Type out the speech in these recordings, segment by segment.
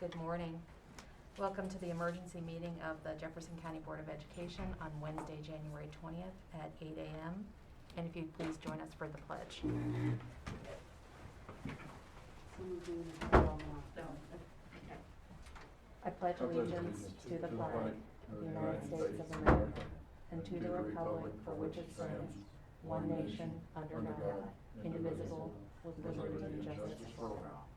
Good morning. Welcome to the emergency meeting of the Jefferson County Board of Education on Wednesday, January 20th at 8 a.m. And if you'd please join us for the pledge. I pledge allegiance to the flag of the United States of America and to the republic for which it stands, one nation, under God, indivisible, with liberty and justice for all.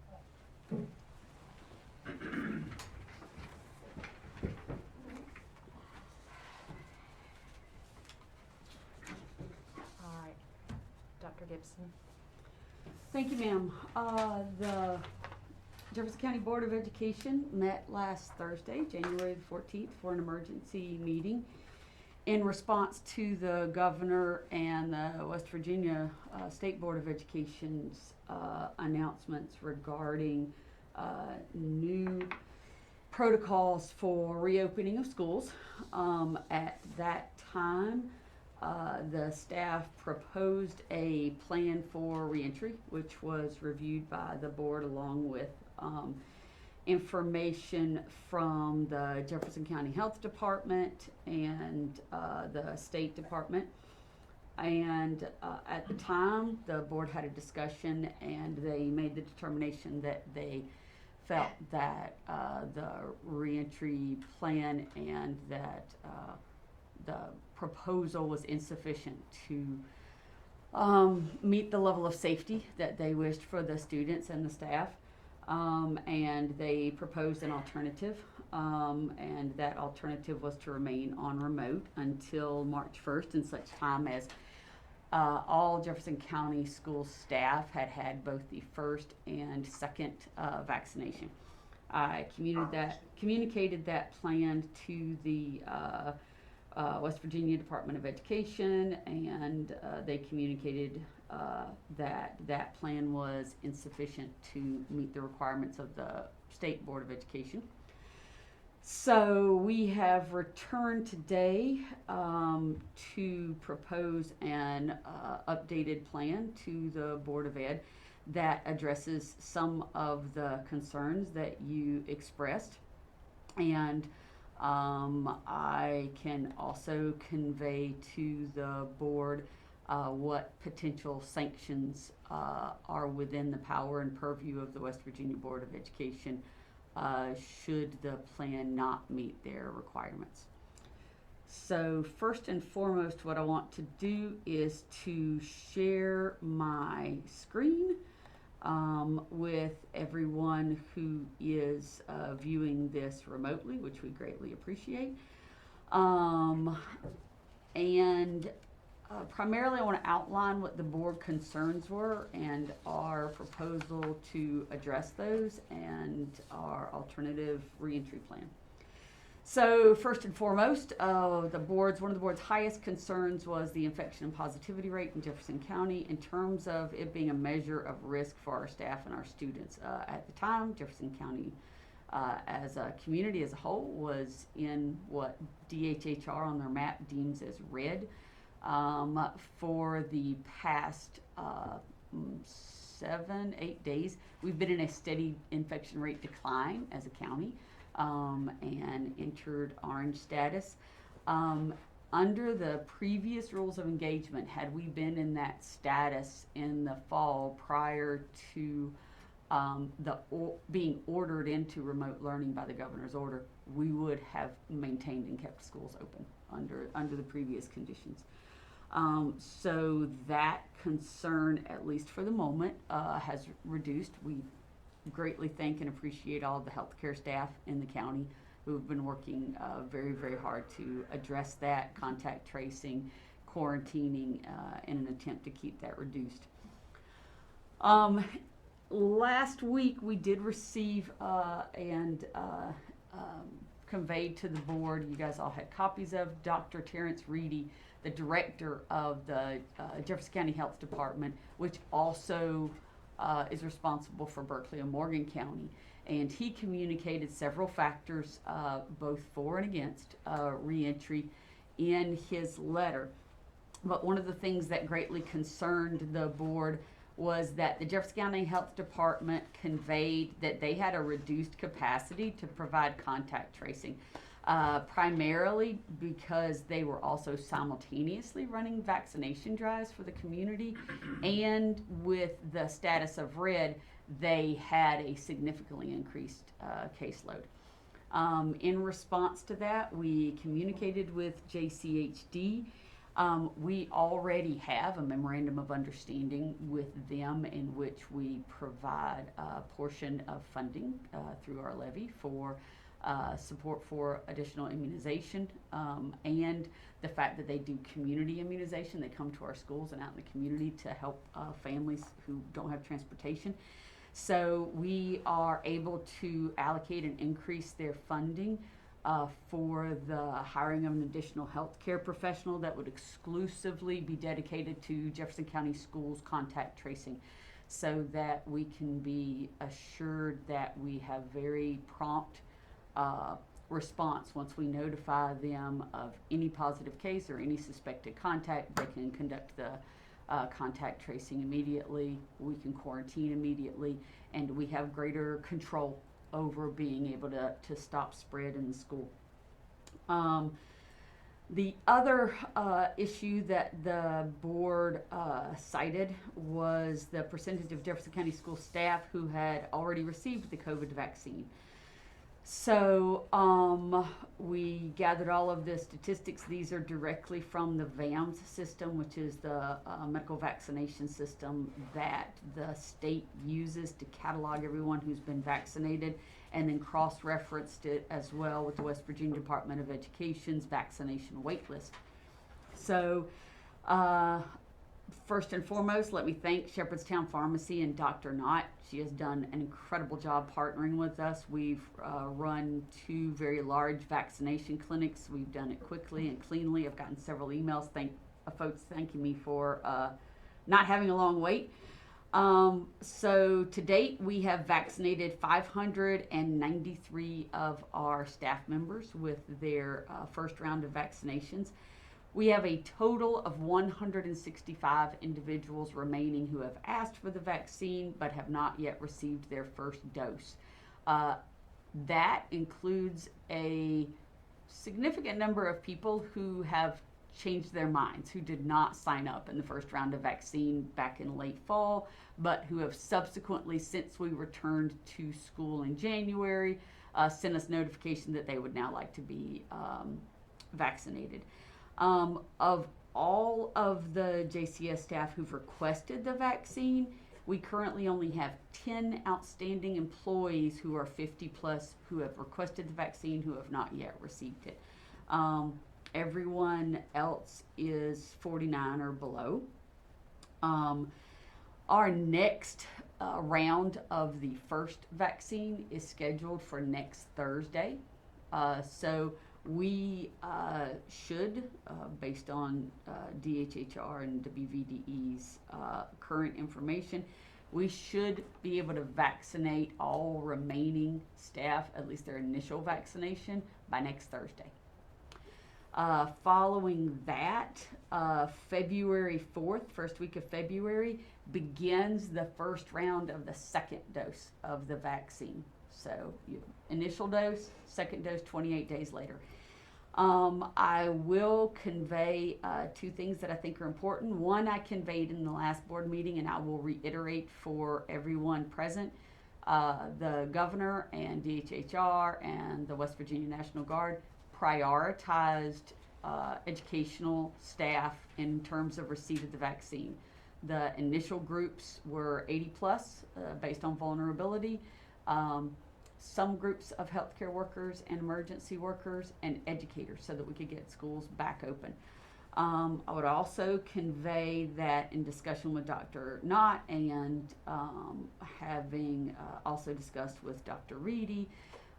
All right, Dr. Gibson. Thank you, ma'am. The Jefferson County Board of Education met last Thursday, January the 14th, for an emergency meeting in response to the governor and the West Virginia State Board of Education's announcements regarding new protocols for reopening of schools. At that time, the staff proposed a plan for reentry, which was reviewed by the board along with information from the Jefferson County Health Department and the State Department. And at the time, the board had a discussion and they made the determination that they felt that the reentry plan and that the proposal was insufficient to meet the level of safety that they wished for the students and the staff. And they proposed an alternative, and that alternative was to remain on remote until March 1st, in such time as all Jefferson County school staff had both the first and second vaccination. I communicated that plan to the West Virginia Department of Education, and they communicated that plan was insufficient to meet the requirements of the State Board of Education. So we have returned today to propose an updated plan to the Board of Ed that addresses some of the concerns that you expressed. And I can also convey to the board what potential sanctions are within the power and purview of the West Virginia Board of Education should the plan not meet their requirements. So first and foremost, what I want to do is to share my screen with everyone who is viewing this remotely, which we greatly appreciate. Primarily I want to outline what the board concerns were and our proposal to address those and our alternative reentry plan. So first and foremost, one of the board's highest concerns was the infection and positivity rate in Jefferson County in terms of it being a measure of risk for our staff and our students. At the time, Jefferson County as a community as a whole was in what DHHR on their map deems as red. For the past 7-8 days, we've been in a steady infection rate decline as a county and entered orange status. Under the previous rules of engagement, had we been in that status in the fall prior to being ordered into remote learning by the governor's order, we would have maintained and kept schools open under the previous conditions. So that concern, at least for the moment, has reduced. We greatly thank and appreciate all the healthcare staff in the county who have been working very, very hard to address that, contact tracing, quarantining, in an attempt to keep that reduced. Last week we did receive and conveyed to the board, you guys all had copies of, Dr. Terrence Reedy, the director of the Jefferson County Health Department, which also is responsible for Berkeley and Morgan County. And he communicated several factors, both for and against reentry in his letter. But one of the things that greatly concerned the board was that the Jefferson County Health Department conveyed that they had a reduced capacity to provide contact tracing, primarily because they were also simultaneously running vaccination drives for the community, and with the status of red, they had a significantly increased caseload. In response to that, we communicated with JCHD. We already have a memorandum of understanding with them in which we provide a portion of funding through our levy for support for additional immunization, and the fact that they do community immunization. They come to our schools and out in the community to help families who don't have transportation. So we are able to allocate and increase their funding for the hiring of an additional healthcare professional that would exclusively be dedicated to Jefferson County Schools contact tracing, so that we can be assured that we have very prompt response. Once we notify them of any positive case or any suspected contact, they can conduct the contact tracing immediately, we can quarantine immediately, and we have greater control over being able to stop spread in the school. The other issue that the board cited was the percentage of Jefferson County school staff who had already received the COVID vaccine. So we gathered all of the statistics. These are directly from the VAMS system, which is the medical vaccination system that the state uses to catalog everyone who's been vaccinated, and then cross-referenced it as well with the West Virginia Department of Education's vaccination wait list. So first and foremost, let me thank Shepherdstown Pharmacy and Dr. Knott. She has done an incredible job partnering with us. We've run 2 very large vaccination clinics. We've done it quickly and cleanly. I've gotten several emails folks thanking me for not having a long wait. So to date, we have vaccinated 593 of our staff members with their first round of vaccinations. We have a total of 165 individuals remaining who have asked for the vaccine but have not yet received their first dose. That includes a significant number of people who have changed their minds, who did not sign up in the first round of vaccine back in late fall, but who have subsequently, since we returned to school in January, sent us notification that they would now like to be vaccinated. Of all of the JCS staff who've requested the vaccine, we currently only have 10 outstanding employees who are 50 plus who have requested the vaccine who have not yet received it. Everyone else is 49 or below. Our next round of the first vaccine is scheduled for next Thursday. So we should, based on DHHR and WVDE's current information, we should be able to vaccinate all remaining staff, at least their initial vaccination, by next Thursday. Following that, February 4th, first week of February, begins the first round of the second dose of the vaccine. So initial dose, second dose 28 days later. I will convey 2 things that I think are important. One, I conveyed in the last board meeting, and I will reiterate for everyone present. The governor and DHHR and the West Virginia National Guard prioritized educational staff in terms of receipt of the vaccine. The initial groups were 80 plus based on vulnerability. Some groups of healthcare workers and emergency workers and educators, so that we could get schools back open. I would also convey that in discussion with Dr. Knott and having also discussed with Dr. Reedy,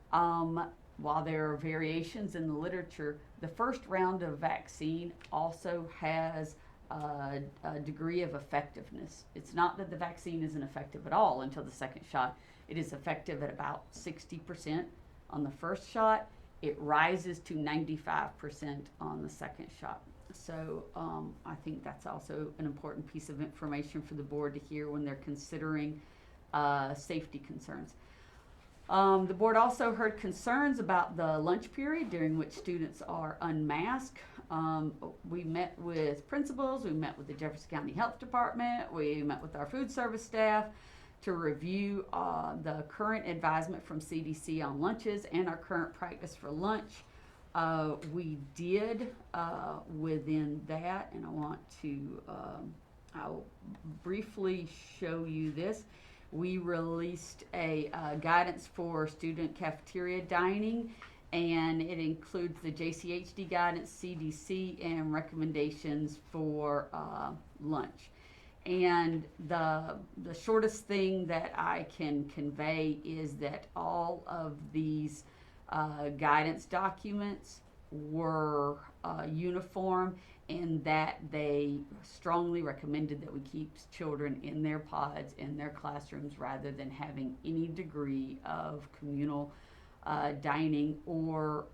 while there are variations in the literature, the first round of vaccine also has a degree of effectiveness. It's not that the vaccine isn't effective at all until the second shot. It is effective at about 60% on the first shot. It rises to 95% on the second shot. So I think that's also an important piece of information for the board to hear when they're considering safety concerns. The board also heard concerns about the lunch period during which students are unmasked. We met with principals, we met with the Jefferson County Health Department, we met with our food service staff to review the current advisement from CDC on lunches and our current practice for lunch. We did within that, and I want to, I'll briefly show you this. We released a guidance for student cafeteria dining, and it includes the JCHD guidance, CDC, and recommendations for lunch. And the shortest thing that I can convey is that all of these guidance documents were uniform, and that they strongly recommended that we keep children in their pods, in their classrooms, rather than having any degree of communal dining or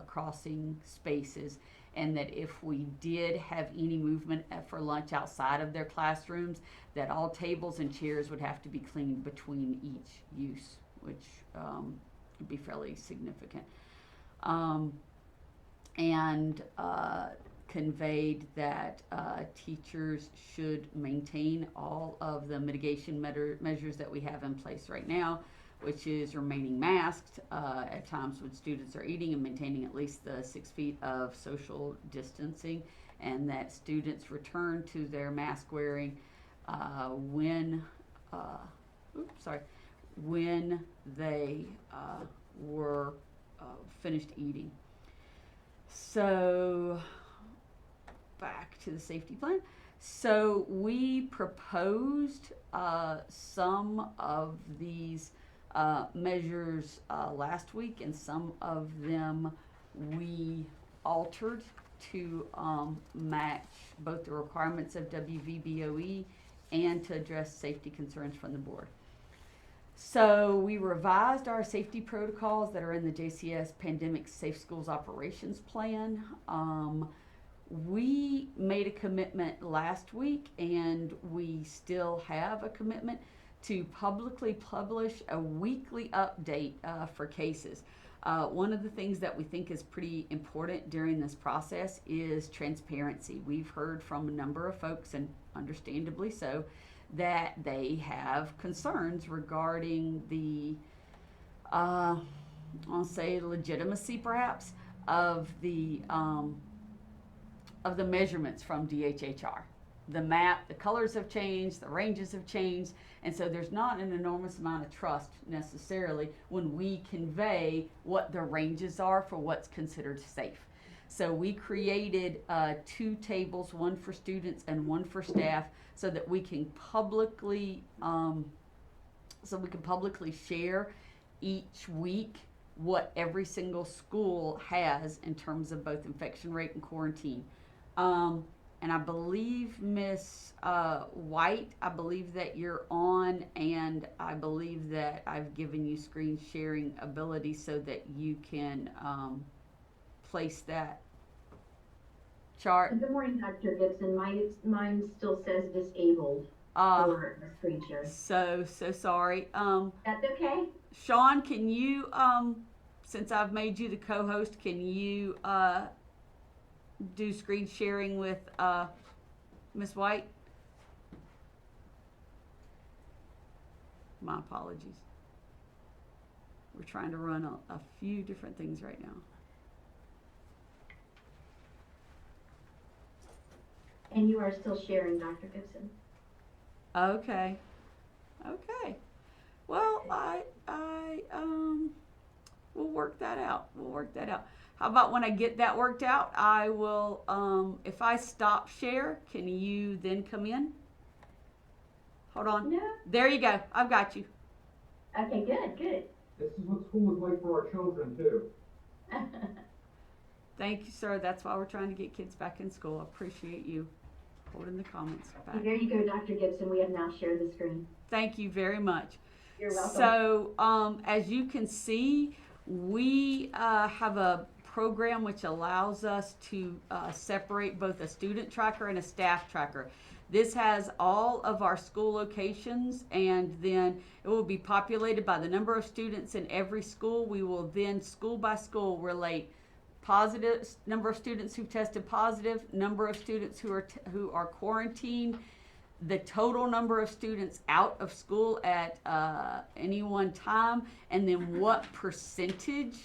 crossing spaces. And that if we did have any movement for lunch outside of their classrooms, that all tables and chairs would have to be cleaned between each use, which would be fairly significant. Conveyed that teachers should maintain all of the mitigation measures that we have in place right now, which is remaining masked at times when students are eating and maintaining at least the 6 feet of social distancing, and that students return to their mask wearing when they were finished eating. So back to the safety plan. So we proposed some of these measures last week, and some of them we altered to match both the requirements of WVBoE and to address safety concerns from the board. So we revised our safety protocols that are in the JCS Pandemic Safe Schools Operations Plan. We made a commitment last week, and we still have a commitment to publicly publish a weekly update for cases. One of the things that we think is pretty important during this process is transparency. We've heard from a number of folks, and understandably so, that they have concerns regarding the, I'll say, legitimacy perhaps of the measurements from DHHR. The map, the colors have changed, the ranges have changed, and so there's not an enormous amount of trust necessarily when we convey what the ranges are for what's considered safe. So we created 2 tables, one for students and one for staff, so that we can publicly share each week what every single school has in terms of both infection rate and quarantine. And I believe Miss White, I believe that you're on, and I believe that I've given you screen sharing ability so that you can place that chart. Good morning, Dr. Gibson. Mine still says disabled for a screen share. So sorry. That's okay. Sean, can you, since I've made you the co-host, can you do screen sharing with Ms. White? My apologies. We're trying to run a few different things right now. And you are still sharing, Dr. Gibson. Okay. Well, we'll work that out. How about when I get that worked out, I will, if I stop share, can you then come in? Hold on. No. There you go. I've got you. Okay, good. This is what school is like for our children, too. Thank you, sir. That's why we're trying to get kids back in school. I appreciate you holding the comments back. There you go, Dr. Gibson. We have now shared the screen. Thank you very much. You're welcome. So, as you can see, we have a program which allows us to separate both a student tracker and a staff tracker. This has all of our school locations, and then it will be populated by the number of students in every school. We will then, school by school, relate positive number of students who tested positive, number of students who are quarantined, the total number of students out of school at any one time, and then what percentage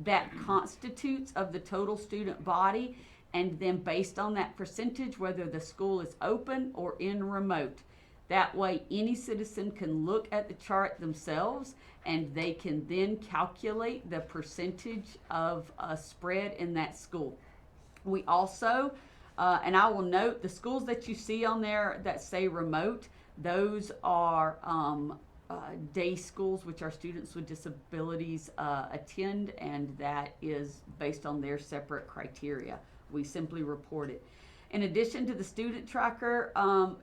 that constitutes of the total student body, and then based on that percentage, whether the school is open or in remote. That way, any citizen can look at the chart themselves, and they can then calculate the percentage of spread in that school. We also, and I will note, the schools that you see on there that say remote, those are day schools, which our students with disabilities attend, and that is based on their separate criteria. We simply report it. In addition to the student tracker,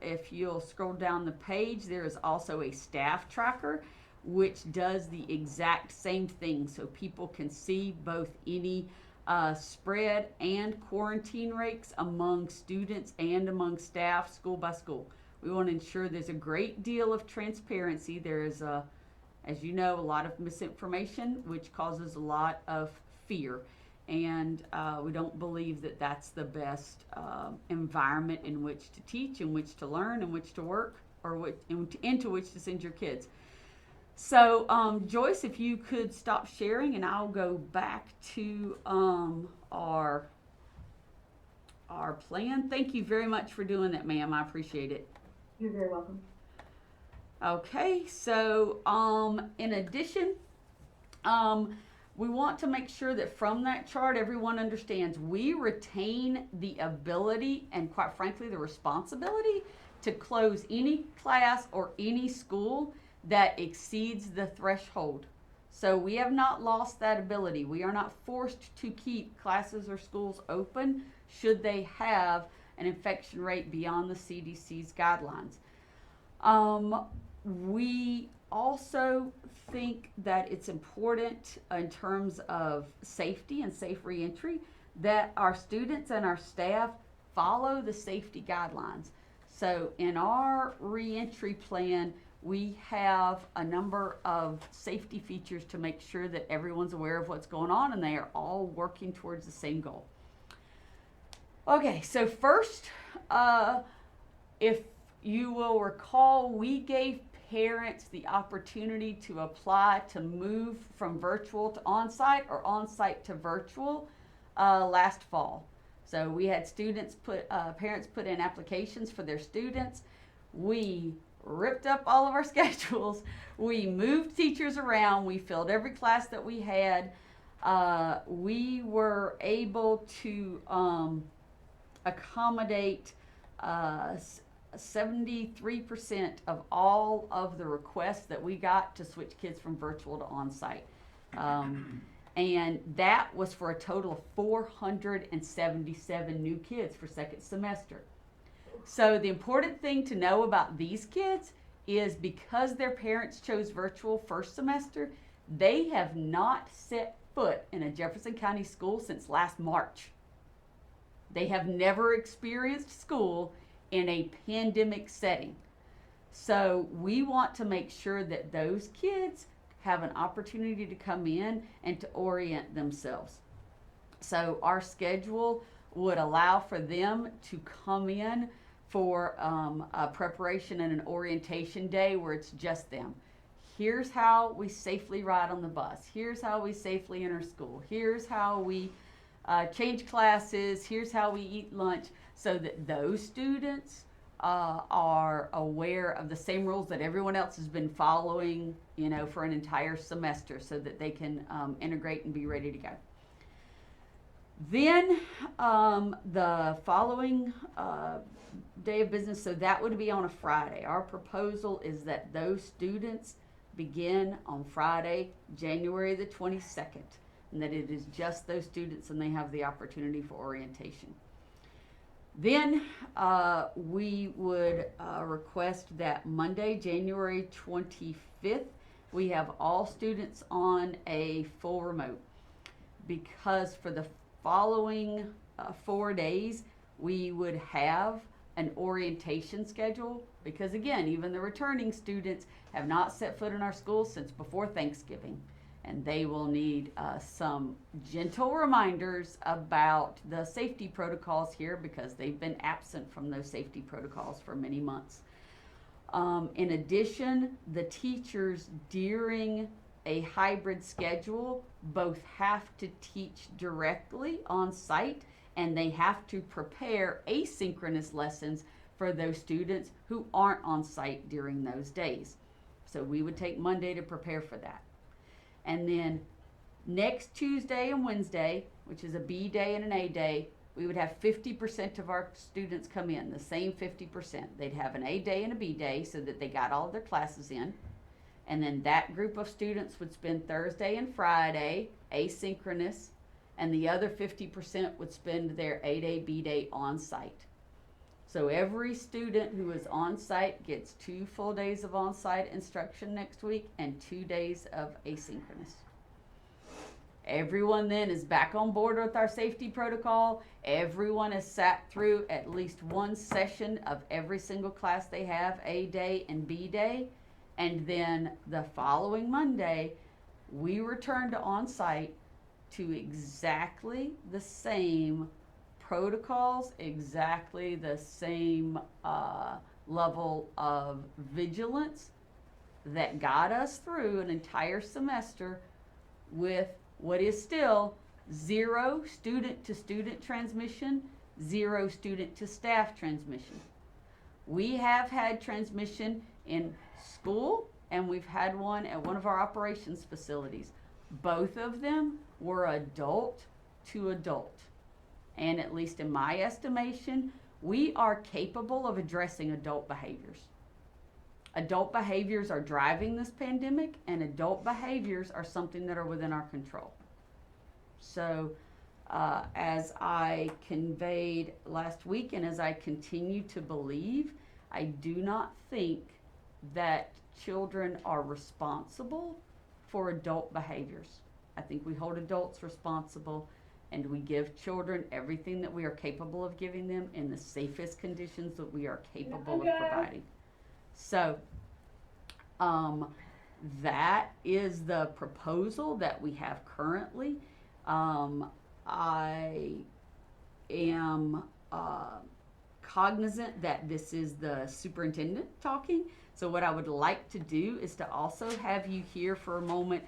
if you'll scroll down the page, there is also a staff tracker, which does the exact same thing. So people can see both any spread and quarantine rates among students and among staff, school by school. We want to ensure there's a great deal of transparency. There is, as you know, a lot of misinformation, which causes a lot of fear. And we don't believe that that's the best environment in which to teach, in which to learn, in which to work, or into which to send your kids. So Joyce, if you could stop sharing, and I'll go back to our plan. Thank you very much for doing that, ma'am. I appreciate it. You're very welcome. Okay, so in addition, we want to make sure that from that chart, everyone understands we retain the ability and, quite frankly, the responsibility to close any class or any school that exceeds the threshold. So we have not lost that ability. We are not forced to keep classes or schools open should they have an infection rate beyond the CDC's guidelines. We also think that it's important in terms of safety and safe reentry that our students and our staff follow the safety guidelines. So in our reentry plan, we have a number of safety features to make sure that everyone's aware of what's going on and they are all working towards the same goal. Okay, so first, if you will recall, we gave parents the opportunity to apply to move from virtual to on-site or on-site to virtual last fall. So we had parents put in applications for their students. We ripped up all of our schedules. We moved teachers around. We filled every class that we had. We were able to accommodate 73% of all of the requests that we got to switch kids from virtual to on-site. And that was for a total of 477 new kids for second semester. So the important thing to know about these kids is because their parents chose virtual first semester, they have not set foot in a Jefferson County school since last March. They have never experienced school in a pandemic setting. So we want to make sure that those kids have an opportunity to come in and to orient themselves. So our schedule would allow for them to come in for a preparation and an orientation day where it's just them. Here's how we safely ride on the bus. Here's how we safely enter school. Here's how we change classes. Here's how we eat lunch, so that those students are aware of the same rules that everyone else has been following, for an entire semester, so that they can integrate and be ready to go. Then the following day of business, so that would be on a Friday. Our proposal is that those students begin on Friday, January the 22nd, and that it is just those students and they have the opportunity for orientation. Then we would request that Monday, January 25th, we have all students on a full remote. because for the following 4 days, we would have an orientation schedule, because again, even the returning students have not set foot in our schools since before Thanksgiving, and they will need some gentle reminders about the safety protocols here, because they've been absent from those safety protocols for many months. In addition, the teachers during a hybrid schedule both have to teach directly on site, and they have to prepare asynchronous lessons for those students who aren't on site during those days. So we would take Monday to prepare for that. And then next Tuesday and Wednesday, which is a B day and an A day, we would have 50% of our students come in, the same 50%. They'd have an A day and a B day so that they got all of their classes in. And then that group of students would spend Thursday and Friday asynchronous, and the other 50% would spend their A day, B day on site. So every student who is on site gets 2 full days of on site instruction next week and 2 days of asynchronous. Everyone then is back on board with our safety protocol. Everyone has sat through at least one session of every single class they have, A day and B day. And then the following Monday, we return to on-site to exactly the same protocols, exactly the same level of vigilance that got us through an entire semester, with what is still 0 student-to-student transmission, 0 student-to-staff transmission. We have had transmission in school, and we've had one at one of our operations facilities. Both of them were adult to adult. And at least in my estimation, we are capable of addressing adult behaviors. Adult behaviors are driving this pandemic, and adult behaviors are something that are within our control. So, as I conveyed last week, and as I continue to believe, I do not think that children are responsible for adult behaviors. I think we hold adults responsible, and we give children everything that we are capable of giving them in the safest conditions that we are capable of providing. So, that is the proposal that we have currently. I am cognizant that this is the superintendent talking. So what I would like to do is to also have you hear for a moment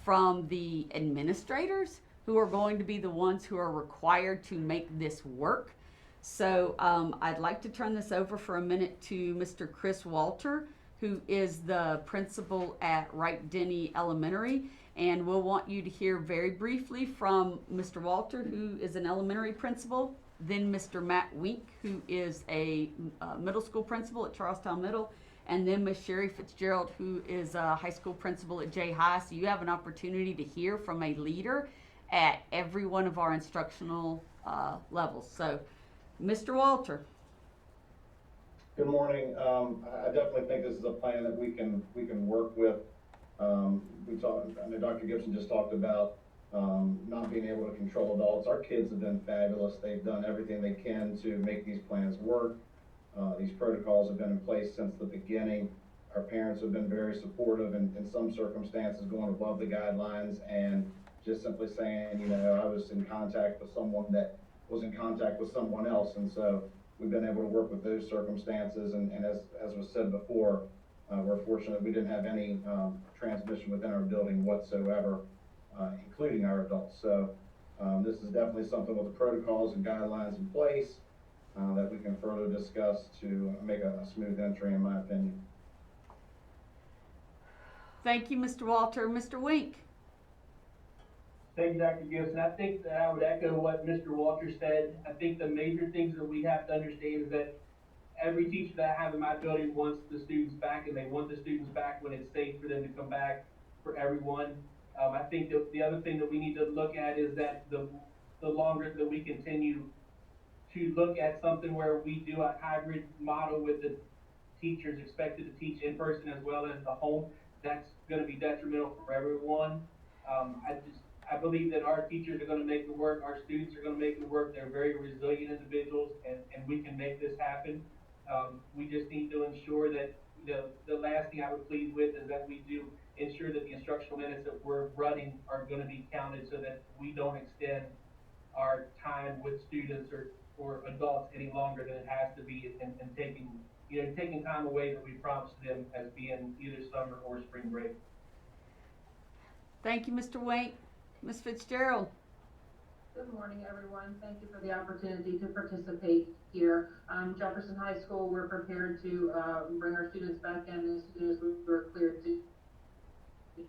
from the administrators, who are going to be the ones who are required to make this work. So I'd like to turn this over for a minute to Mr. Chris Walter, who is the principal at Wright Denny Elementary. And we'll want you to hear very briefly from Mr. Walter, who is an elementary principal, then Mr. Matt Wink, who is a middle school principal at Charlestown Middle, and then Ms. Sherry Fitzgerald, who is a high school principal at J High. So you have an opportunity to hear from a leader at every one of our instructional levels. So, Mr. Walter. Good morning. I definitely think this is a plan that we can work with. I know Dr. Gibson just talked about not being able to control adults. Our kids have been fabulous. They've done everything they can to make these plans work. These protocols have been in place since the beginning. Our parents have been very supportive, and in some circumstances going above the guidelines and just simply saying, you know, I was in contact with someone that was in contact with someone else. And so we've been able to work with those circumstances. And as was said before, we're fortunate we didn't have any transmission within our building whatsoever, including our adults. So this is definitely something with the protocols and guidelines in place that we can further discuss to make a smooth entry, in my opinion. Thank you, Mr. Walter. Mr. Wink. Thank you, Dr. Gibson. I think that I would echo what Mr. Walter said. I think the major things that we have to understand is that every teacher that I have in my building wants the students back, and they want the students back when it's safe for them to come back for everyone. I think that the other thing that we need to look at is that the longer that we continue to look at something where we do a hybrid model with the teachers expected to teach in person as well as the home, that's going to be detrimental for everyone. I believe that our teachers are gonna make it work, our students are gonna make it work, they're very resilient individuals, and we can make this happen. We just need to ensure that, the last thing I would plead with is that we do ensure that the instructional minutes that we're running are gonna be counted so that we don't extend our time with students or adults any longer than it has to be, and taking time away that we promised them as being either summer or spring break. Thank you, Mr. Wink. Ms. Fitzgerald? Good morning, everyone. Thank you for the opportunity to participate here. Jefferson High School, we're prepared to bring our students back in as soon as we're cleared to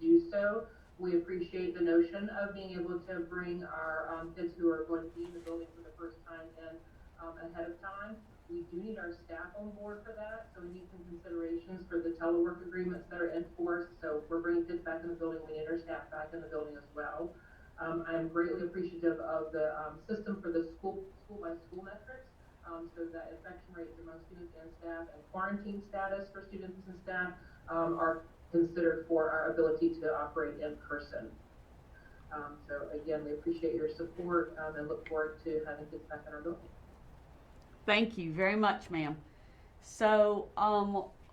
do so. We appreciate the notion of being able to bring our kids who are going to be in the building for the first time in ahead of time. We do need our staff on board for that, so we need some considerations for the telework agreements that are in force. So if we're bringing kids back in the building, we need our staff back in the building as well. I'm greatly appreciative of the system for the school by school metrics, so that infection rates among students and staff and quarantine status for students and staff are considered for our ability to operate in person. So again, we appreciate your support and look forward to having kids back in our building. Thank you very much, ma'am. So,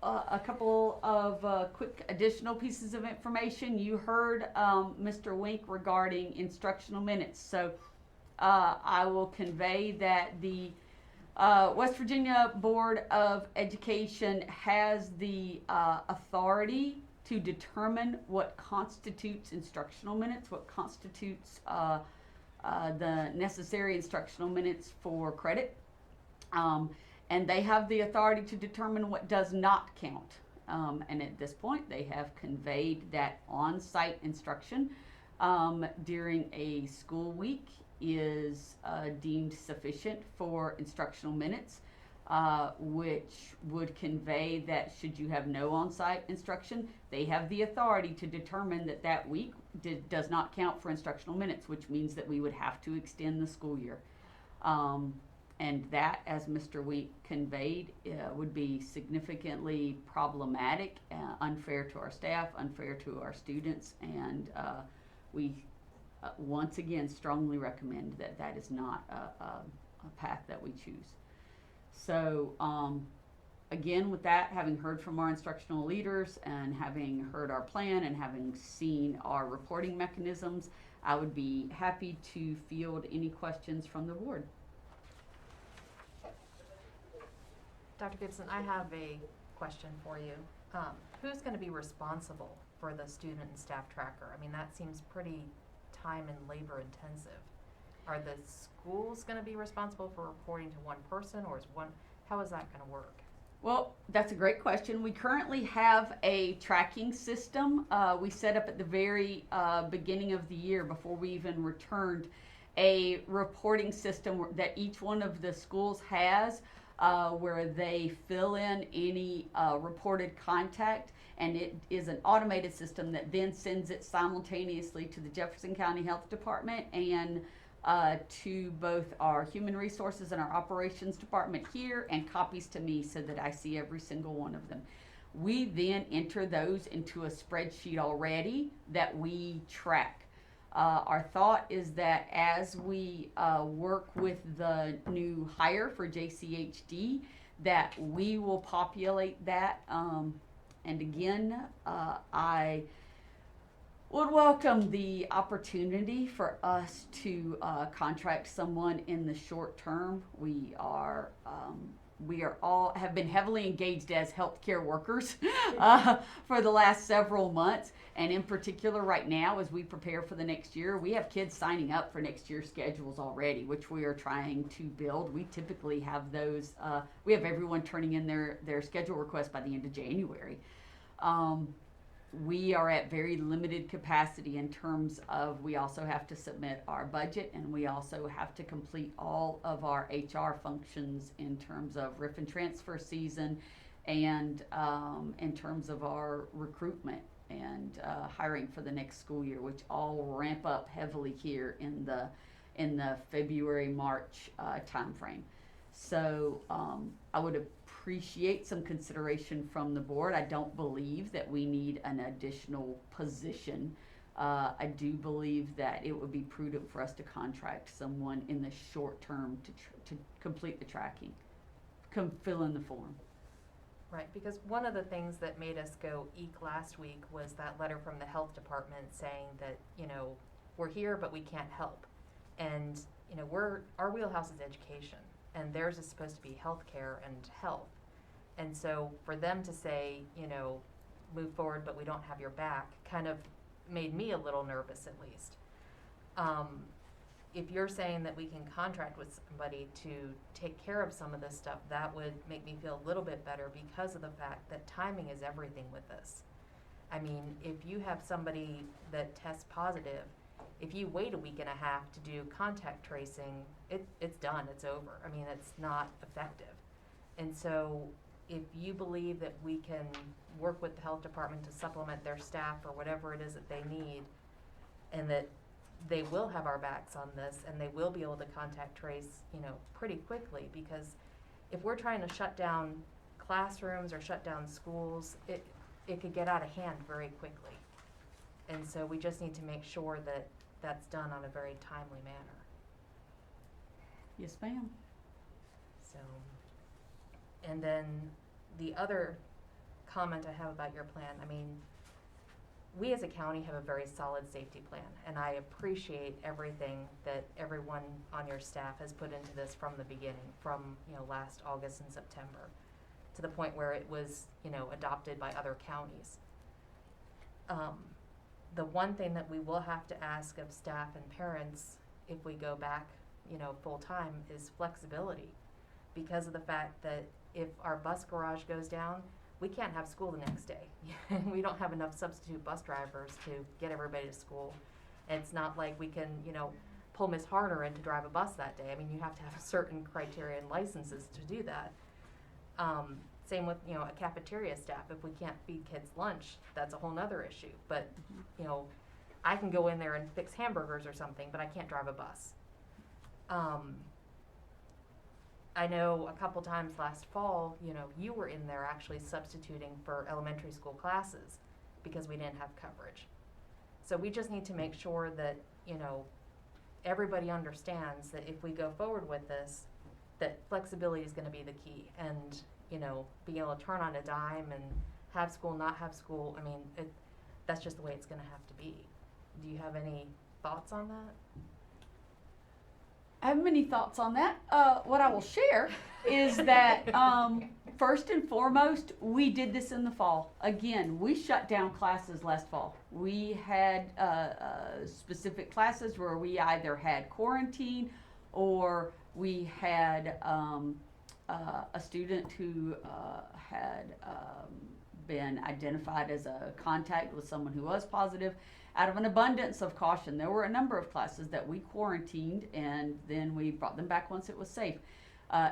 a couple of quick additional pieces of information. You heard Mr. Wink regarding instructional minutes. So, I will convey that the West Virginia Board of Education has the authority to determine what constitutes instructional minutes, what constitutes the necessary instructional minutes for credit. And they have the authority to determine what does not count. And at this point, they have conveyed that on-site instruction during a school week is deemed sufficient for instructional minutes, which would convey that should you have no on-site instruction, they have the authority to determine that that week does not count for instructional minutes, which means that we would have to extend the school year. And that, as Mr. Wink conveyed, would be significantly problematic, unfair to our staff, unfair to our students, and we once again strongly recommend that that is not a path that we choose. So again, with that, having heard from our instructional leaders and having heard our plan and having seen our reporting mechanisms, I would be happy to field any questions from the board. Dr. Gibson, I have a question for you. Who's going to be responsible for the student and staff tracker? I mean, that seems pretty time and labor intensive. Are the schools going to be responsible for reporting to one person, or how is that going to work? Well, that's a great question. We currently have a tracking system we set up at the very beginning of the year before we even returned, a reporting system that each one of the schools has, where they fill in any reported contact, and it is an automated system that then sends it simultaneously to the Jefferson County Health Department and to both our Human Resources and our Operations Department here, and copies to me so that I see every single one of them. We then enter those into a spreadsheet already that we track. Our thought is that as we work with the new hire for JCHD, that we will populate that. And again, I would welcome the opportunity for us to contract someone in the short term. We are all have been heavily engaged as healthcare workers for the last several months, and in particular right now as we prepare for the next year, we have kids signing up for next year's schedules already, which we are trying to build. We typically have those, we have everyone turning in their schedule request by the end of January. We are at very limited capacity in terms of, we also have to submit our budget, and we also have to complete all of our HR functions in terms of RIF and transfer season, and in terms of our recruitment and hiring for the next school year, which all ramp up heavily here in the February-March timeframe. So I would appreciate some consideration from the board. I don't believe that we need an additional position I do believe that it would be prudent for us to contract someone in the short term to complete the tracking, fill in the form. Right, because one of the things that made us go eek last week was that letter from the health department saying that, you know, we're here, but we can't help. And, you know, our wheelhouse is education, and theirs is supposed to be healthcare and health. And so for them to say, you know, move forward, but we don't have your back, kind of made me a little nervous, at least. If you're saying that we can contract with somebody to take care of some of this stuff, that would make me feel a little bit better, because of the fact that timing is everything with this. I mean, if you have somebody that tests positive, if you wait a week and a half to do contact tracing, it's done, it's over. I mean, it's not effective. And so if you believe that we can work with the health department to supplement their staff or whatever it is that they need, and that they will have our backs on this, and they will be able to contact trace, you know, pretty quickly, because if we're trying to shut down classrooms or shut down schools, it could get out of hand very quickly. And so we just need to make sure that that's done on a very timely manner. Yes, ma'am. So, and then the other comment I have about your plan, I mean, we as a county have a very solid safety plan, and I appreciate everything that everyone on your staff has put into this from the beginning, from, you know, last August and September, to the point where it was, you know, adopted by other counties. The one thing that we will have to ask of staff and parents if we go back, you know, full time, is flexibility, because of the fact that if our bus garage goes down, we can't have school the next day. We don't have enough substitute bus drivers to get everybody to school. It's not like we can, you know, pull Miss Harder in to drive a bus that day. I mean, you have to have certain criteria and licenses to do that. Same with, you know, a cafeteria staff. If we can't feed kids lunch, that's a whole nother issue. But, you know, I can go in there and fix hamburgers or something, but I can't drive a bus. I know a couple times last fall, you know, you were in there actually substituting for elementary school classes because we didn't have coverage. So we just need to make sure that, you know, everybody understands that if we go forward with this, that flexibility is going to be the key. And, you know, being able to turn on a dime and have school, not have school, I mean, that's just the way it's going to have to be. Do you have any thoughts on that? I have many thoughts on that. What I will share is that first and foremost, we did this in the fall. Again, we shut down classes last fall. We had specific classes where we either had quarantine or we had a student who had been identified as a contact with someone who was positive. Out of an abundance of caution, there were a number of classes that we quarantined, and then we brought them back once it was safe.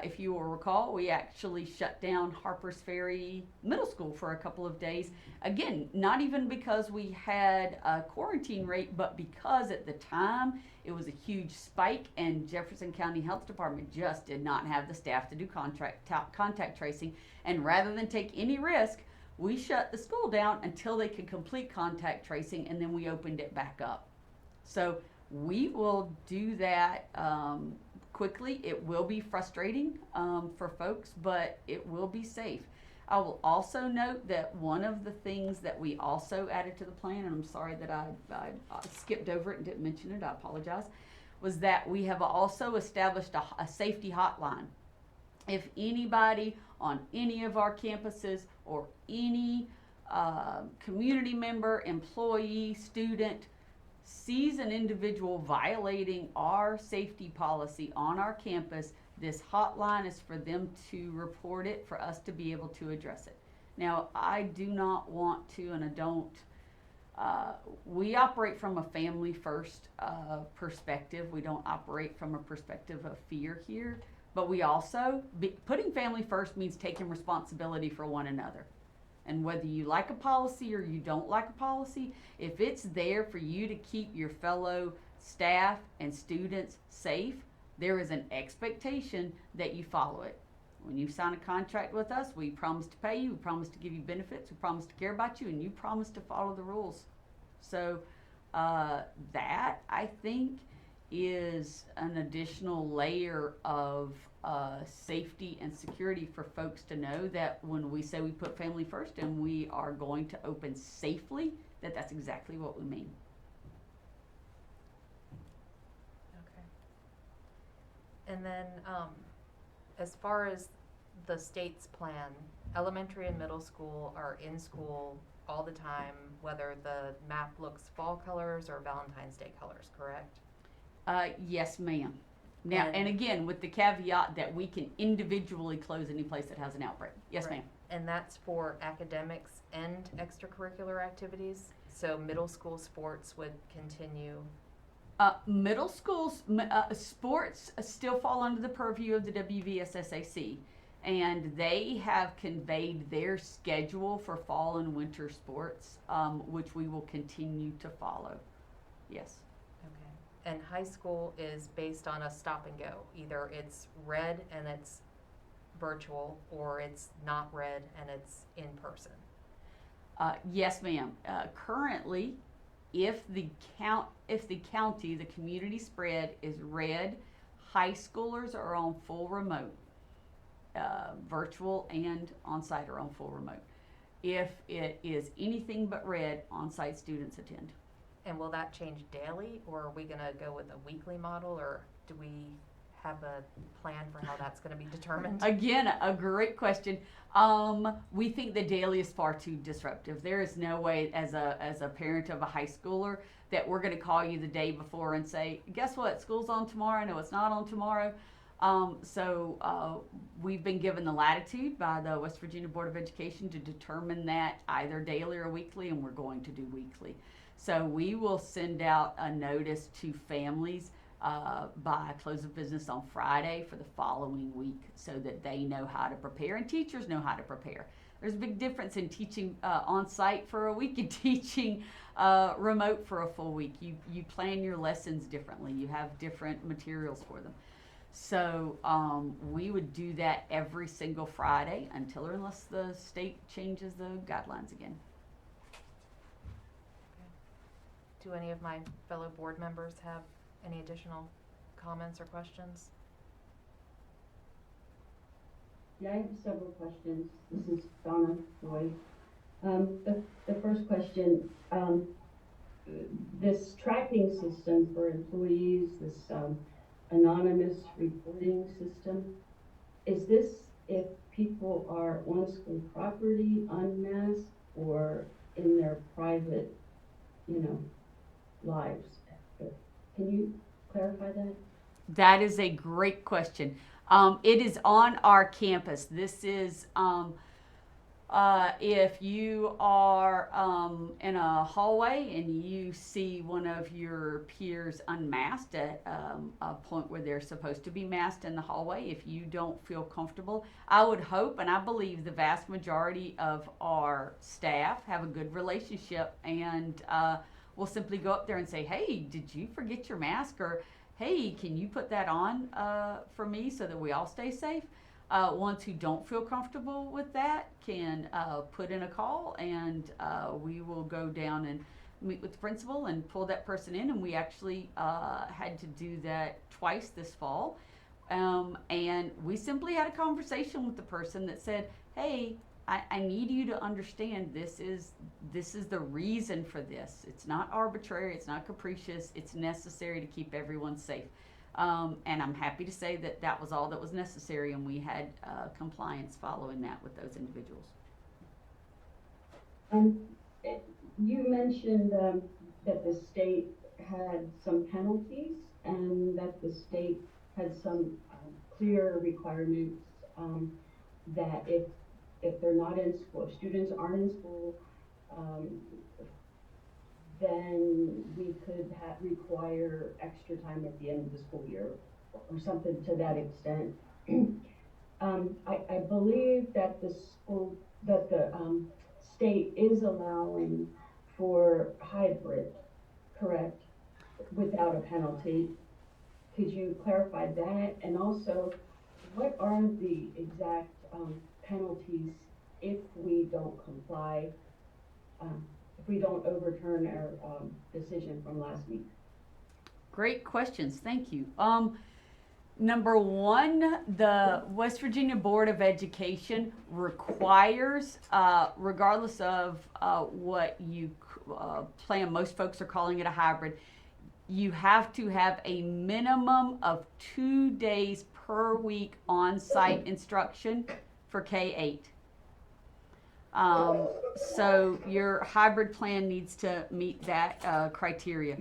If you will recall, we actually shut down Harper's Ferry Middle School for a couple of days. Again, not even because we had a quarantine rate, but because at the time it was a huge spike, and Jefferson County Health Department just did not have the staff to do contact tracing. And rather than take any risk, we shut the school down until they could complete contact tracing, and then we opened it back up. So we will do that quickly. It will be frustrating for folks, but it will be safe. I will also note that one of the things that we also added to the plan, and I'm sorry that I skipped over it and didn't mention it, I apologize, was that we have also established a safety hotline. If anybody on any of our campuses or any community member, employee, student sees an individual violating our safety policy on our campus, this hotline is for them to report it, for us to be able to address it. Now, I do not want to, and I don't, we operate from a family first perspective. We don't operate from a perspective of fear here. But we also, putting family first means taking responsibility for one another. And whether you like a policy or you don't like a policy, if it's there for you to keep your fellow staff and students safe, there is an expectation that you follow it. When you sign a contract with us, we promise to pay you, we promise to give you benefits, we promise to care about you, and you promise to follow the rules. So that I think is an additional layer of safety and security for folks to know that when we say we put family first and we are going to open safely, that's exactly what we mean. Okay. And then, as far as the state's plan, elementary and middle school are in school all the time, whether the map looks fall colors or Valentine's Day colors, correct? Yes, ma'am. Now, and again, with the caveat that we can individually close any place that has an outbreak. Yes, Right. ma'am. And that's for academics and extracurricular activities? So middle school sports would continue? Middle schools, sports still fall under the purview of the WVSSAC, and they have conveyed their schedule for fall and winter sports, which we will continue to follow. Yes. Okay. And high school is based on a stop and go. Either it's red and it's virtual, or it's not red and it's in person. Yes, ma'am. Currently, if the county, the community spread is red, high schoolers are on full remote. Virtual and on-site are on full remote. If it is anything but red, on-site students attend. And will that change daily, or are we gonna go with a weekly model, or do we have a plan for how that's gonna be determined? Again, a great question. We think the daily is far too disruptive. There is no way as a parent of a high schooler that we're gonna call you the day before and say, guess what, school's on tomorrow. No, it's not on tomorrow. So we've been given the latitude by the West Virginia Board of Education to determine that either daily or weekly, and we're going to do weekly. So we will send out a notice to families by close of business on Friday for the following week so that they know how to prepare and teachers know how to prepare. There's a big difference in teaching on site for a week and teaching remote for a full week. You plan your lessons differently. You have different materials for them. So we would do that every single Friday until or unless the state changes the guidelines again. Do any of my fellow board members have any additional comments or questions? Yeah, I have several questions. This is Donna Boyd. The first question, this tracking system for employees, this anonymous reporting system, is this if people are on school property, unmasked, or in their private, lives? Can you clarify that? That is a great question. It is on our campus. This is if you are in a hallway and you see one of your peers unmasked at a point where they're supposed to be masked in the hallway, if you don't feel comfortable, I would hope and I believe the vast majority of our staff have a good relationship and we'll simply go up there and say, hey, did you forget your mask? Or, hey, can you put that on for me so that we all stay safe? Ones who don't feel comfortable with that can put in a call and we will go down and meet with the principal and pull that person in. And we actually had to do that twice this fall. And we simply had a conversation with the person that said, hey, I need you to understand this is the reason for this. It's not arbitrary, it's not capricious, it's necessary to keep everyone safe. And I'm happy to say that was all that was necessary, and we had compliance following that with those individuals. You mentioned that the state had some penalties and that the state had some clear requirements that if they're not in school, if students aren't in school, then we could require extra time at the end of the school year or something to that extent. I believe that the state is allowing for hybrid, correct, without a penalty. Could you clarify that? And also, what are the exact penalties if we don't comply? if we don't overturn our, decision from last week? Great questions, thank you. Number one, the West Virginia Board of Education requires, regardless of what you plan, most folks are calling it a hybrid, you have to have a minimum of 2 days per week on-site instruction for K-8. So your hybrid plan needs to meet that criteria.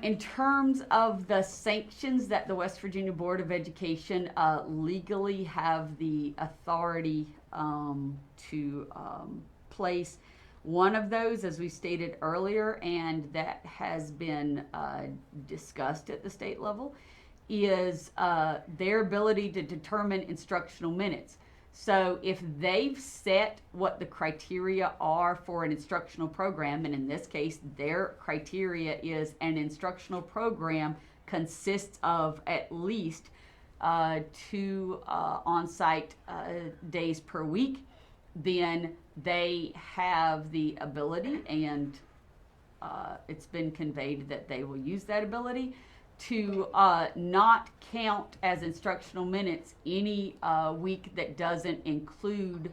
In terms of the sanctions that the West Virginia Board of Education legally have the authority to place, one of those, as we stated earlier, and that has been discussed at the state level, is their ability to determine instructional minutes. So if they've set what the criteria are for an instructional program, and in this case, their criteria is an instructional program consists of at least 2 on-site days per week, then they have the ability, and it's been conveyed that they will use that ability to not count as instructional minutes any week that doesn't include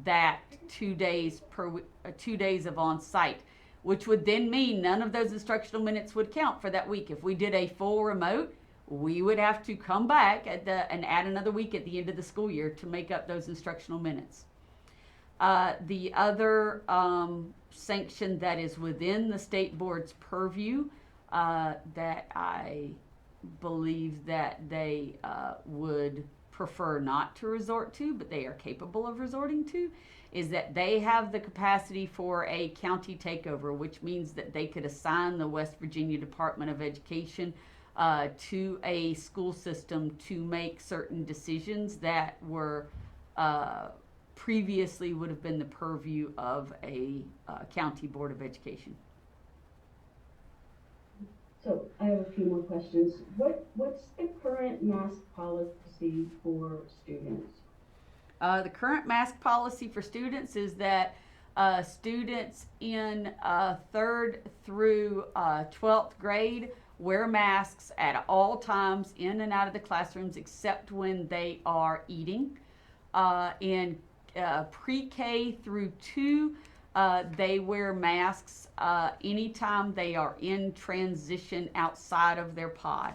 that 2 days per week, 2 days of on-site, which would then mean none of those instructional minutes would count for that week. If we did a full remote, we would have to come back and add another week at the end of the school year to make up those instructional minutes. The other sanction that is within the state board's purview that I believe that they would prefer not to resort to, but they are capable of resorting to, is that they have the capacity for a county takeover, which means that they could assign the West Virginia Department of Education to a school system to make certain decisions that were previously would have been the purview of a county board of education. So I have a few more questions. What's the current mask policy for students? The current mask policy for students is that students in 3rd through 12th grade wear masks at all times in and out of the classrooms except when they are eating. In pre-K through 2, they wear masks anytime they are in transition outside of their pod.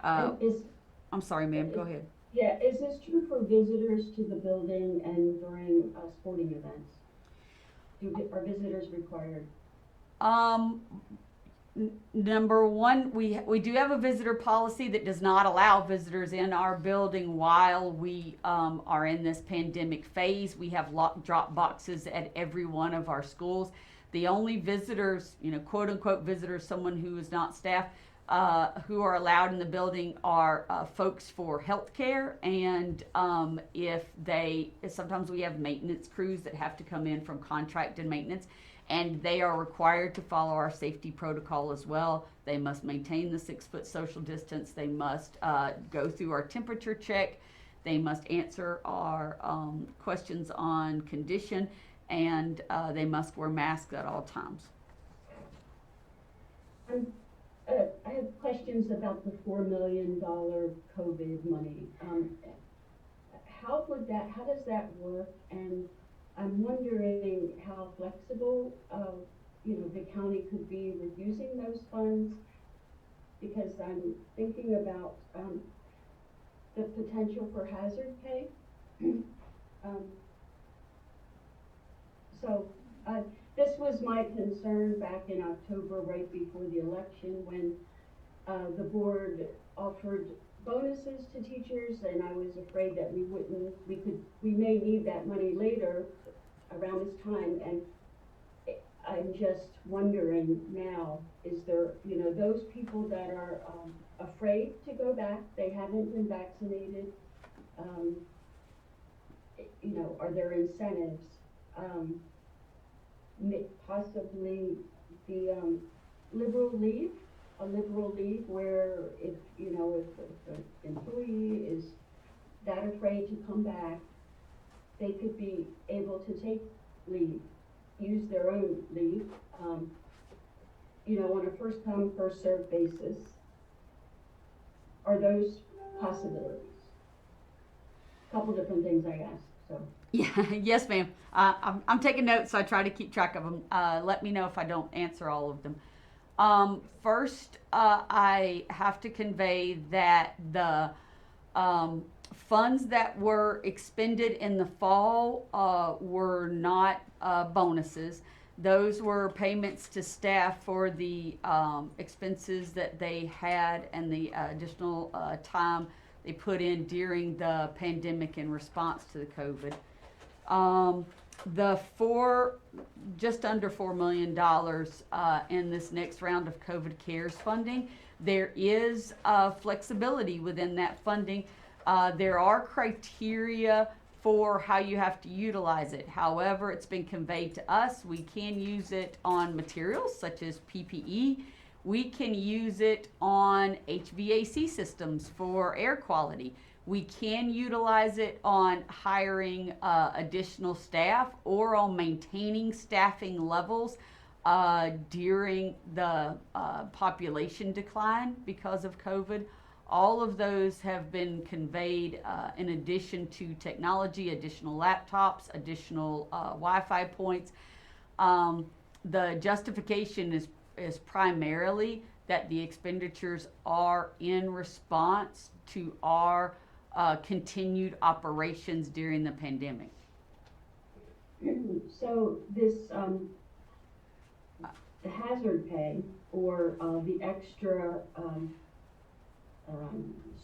I'm sorry, ma'am, go ahead. Yeah, is this true for visitors to the building and during sporting events? Are visitors required? Number one, we do have a visitor policy that does not allow visitors in our building while we are in this pandemic phase. We have locked drop boxes at every one of our schools. The only visitors, quote unquote visitors, someone who is not staff, who are allowed in the building are folks for healthcare, and sometimes we have maintenance crews that have to come in from contracted maintenance, and they are required to follow our safety protocol as well. They must maintain the 6-foot social distance. They must go through our temperature check. They must answer our questions on condition, and they must wear masks at all times. I have questions about the $4 million COVID money. How does that work? And I'm wondering how flexible, the county could be with using those funds, because I'm thinking about the potential for hazard pay. This was my concern back in October, right before the election, when the board offered bonuses to teachers, and I was afraid that we may need that money later around this time, and I'm just wondering now, is there, those people that are afraid to go back, they haven't been vaccinated, are there incentives? Possibly the liberal leave where if an employee is that afraid to come back, they could be able to take leave use their own leave, on a first come, first served basis. Are those possibilities? Couple different things I asked, so. Yeah, yes, ma'am. I'm taking notes, so I try to keep track of them. Let me know if I don't answer all of them. First, I have to convey that the funds that were expended in the fall were not bonuses. Those were payments to staff for the expenses that they had and the additional time they put in during the pandemic in response to the COVID. Just under $4 million in this next round of COVID CARES funding. There is flexibility within that funding. There are criteria for how you have to utilize it. However, it's been conveyed to us, we can use it on materials such as PPE. We can use it on HVAC systems for air quality. We can utilize it on hiring additional staff or on maintaining staffing levels during the population decline because of COVID. All of those have been conveyed in addition to technology, additional laptops, additional Wi-Fi points. The justification is primarily that the expenditures are in response to our continued operations during the pandemic. So this, the hazard pay or the extra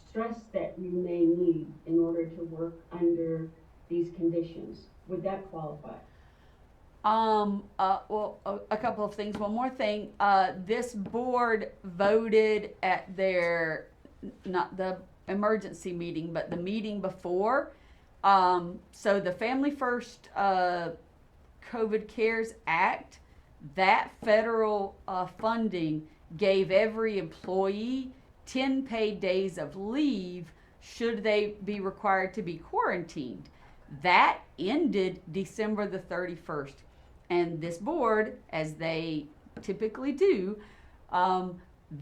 stress that you may need in order to work under these conditions, would that qualify? Well, a couple of things. One more thing. This board voted at their, not the emergency meeting, but the meeting before. So the Family First COVID CARES Act, that federal funding gave every employee 10 paid days of leave should they be required to be quarantined. That ended December the 31st. And this board, as they typically do,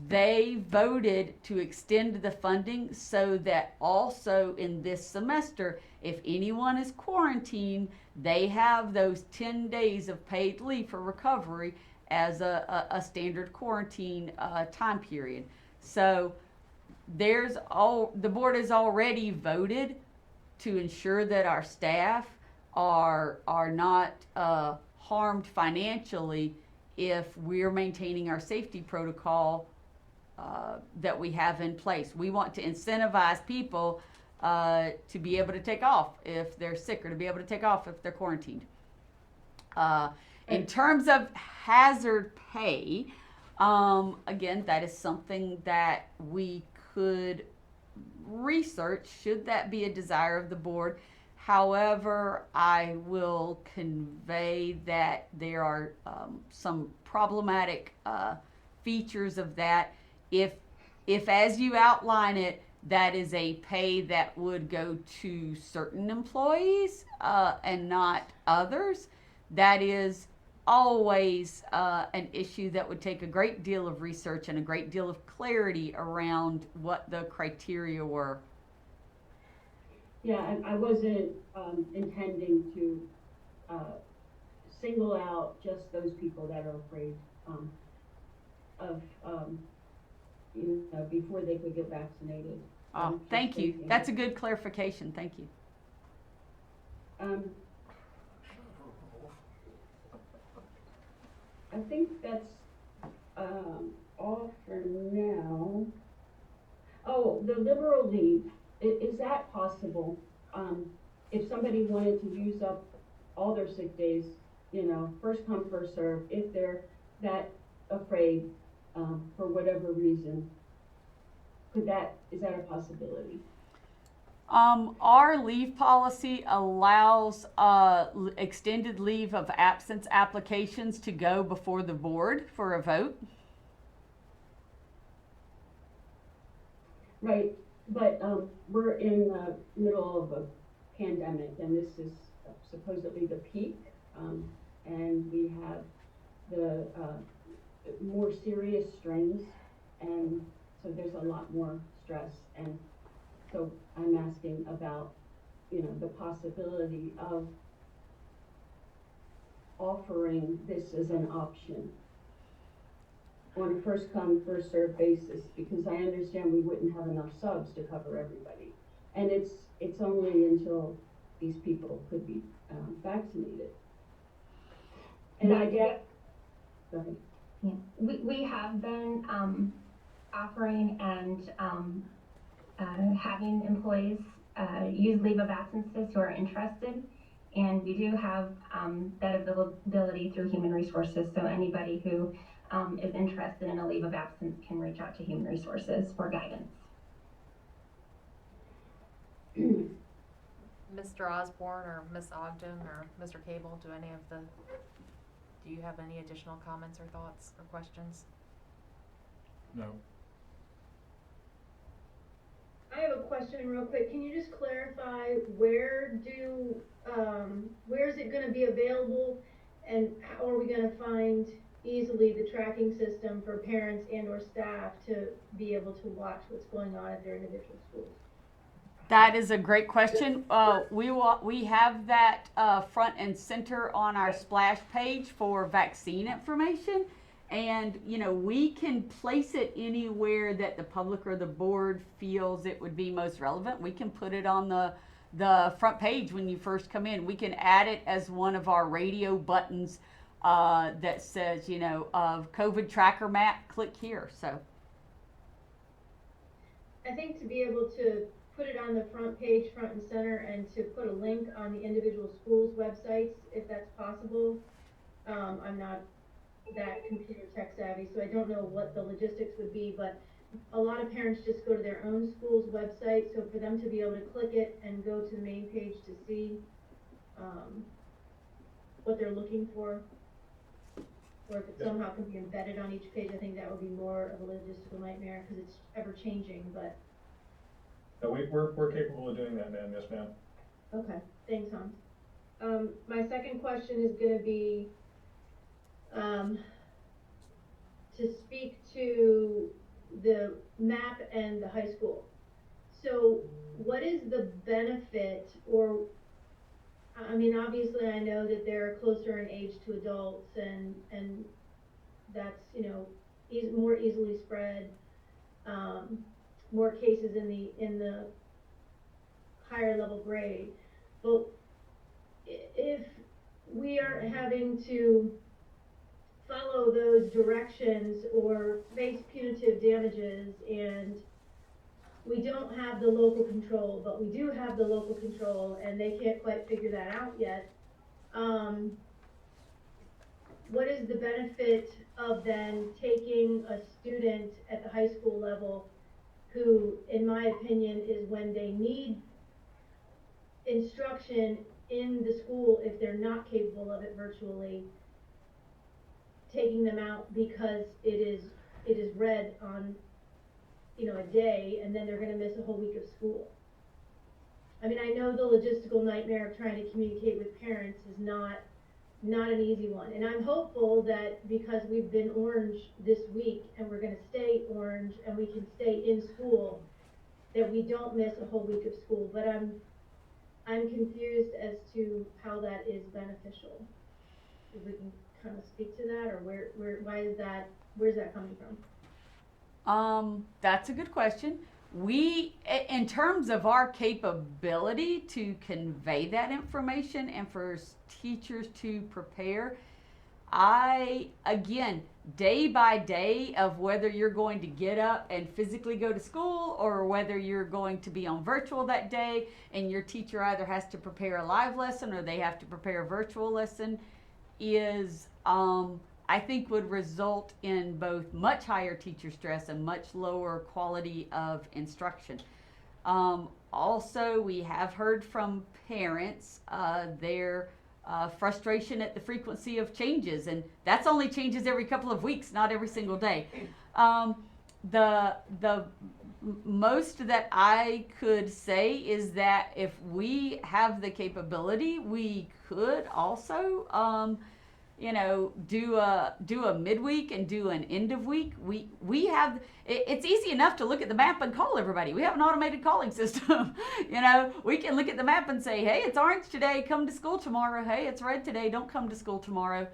they voted to extend the funding so that also in this semester, if anyone is quarantined, they have those 10 days of paid leave for recovery as a standard quarantine time period. So the board has already voted to ensure that our staff are not harmed financially if we're maintaining our safety protocol that we have in place. We want to incentivize people to be able to take off if they're sick or to be able to take off if they're quarantined. In terms of hazard pay, again, that is something that we could research should that be a desire of the board. However, I will convey that there are some problematic features of that. If as you outline it, that is a pay that would go to certain employees and not others, that is always an issue that would take a great deal of research and a great deal of clarity around what the criteria were. Yeah, I wasn't intending to single out just those people that are afraid of before they could get vaccinated. Oh, thank you. That's a good clarification. Thank you. I think that's all for now. Oh, the liberal leave, is that possible? If somebody wanted to use up all their sick days, first come, first serve, if they're that afraid for whatever reason, is that a possibility? Our leave policy allows extended leave of absence applications to go before the board for a vote. Right, but we're in the middle of a pandemic, and this is supposedly the peak, and we have the more serious strains, and so there's a lot more stress. And so I'm asking about, the possibility of offering this as an option on a first come, first served basis, because I understand we wouldn't have enough subs to cover everybody. And it's only until these people could be vaccinated. And I get, go ahead. Yeah. We have been offering and having employees use leave of absences who are interested, and we do have that availability through Human Resources, so anybody who is interested in a leave of absence can reach out to Human Resources for guidance. Mr. Osborne or Miss Ogden or Mr. Cable, do you have any additional comments or thoughts or questions? No. I have a question real quick. Can you just clarify where is it gonna be available, and how are we gonna find easily the tracking system for parents and or staff to be able to watch what's going on at their individual schools? That is a great question. We have that front and center on our splash page for vaccine information, and we can place it anywhere that the public or the board feels it would be most relevant. We can put it on the front page when you first come in. We can add it as one of our radio buttons that says, of COVID tracker map, click here. So I think to be able to put it on the front page, front and center, and to put a link on the individual schools' websites, if that's possible. I'm not that computer tech savvy, so I don't know what the logistics would be, but a lot of parents just go to their own school's website, so for them to be able to click it and go to the main page to see what they're looking for, or if it somehow can be embedded on each page, I think that would be more of a logistical nightmare, because it's ever changing, but. No, we're capable of doing that, ma'am. Yes, ma'am. Okay, thanks, Hans. My second question is gonna be, to speak to the map and the high school. So what is the benefit, or, I mean, obviously I know that they're closer in age to adults, and that's, more easily spread, more cases in the higher level grade. But if we are having to follow those directions or face punitive damages, and we don't have the local control, but we do have the local control, and they can't quite figure that out yet, what is the benefit of then taking a student at the high school level who, in my opinion, is when they need instruction in the school, if they're not capable of it virtually, taking them out because it is read on, a day, and then they're gonna miss a whole week of school. I mean, I know the logistical nightmare of trying to communicate with parents is not an easy one, and I'm hopeful that because we've been orange this week and we're gonna stay orange and we can stay in school, that we don't miss a whole week of school. But I'm confused as to how that is beneficial. If we can kind of speak to that, or where's that coming from? That's a good question. We, in terms of our capability to convey that information and for teachers to prepare, again, day by day of whether you're going to get up and physically go to school or whether you're going to be on virtual that day, and your teacher either has to prepare a live lesson or they have to prepare a virtual lesson, is, I think would result in both much higher teacher stress and much lower quality of instruction. Also, we have heard from parents their frustration at the frequency of changes, and that's only changes every couple of weeks, not every single day. The most that I could say is that if we have the capability, we could also do a midweek and do an end of week. We have, it's easy enough to look at the map and call everybody. We have an automated calling system. We can look at the map and say, hey, it's orange today, come to school tomorrow. Hey, it's red today, don't come to school tomorrow.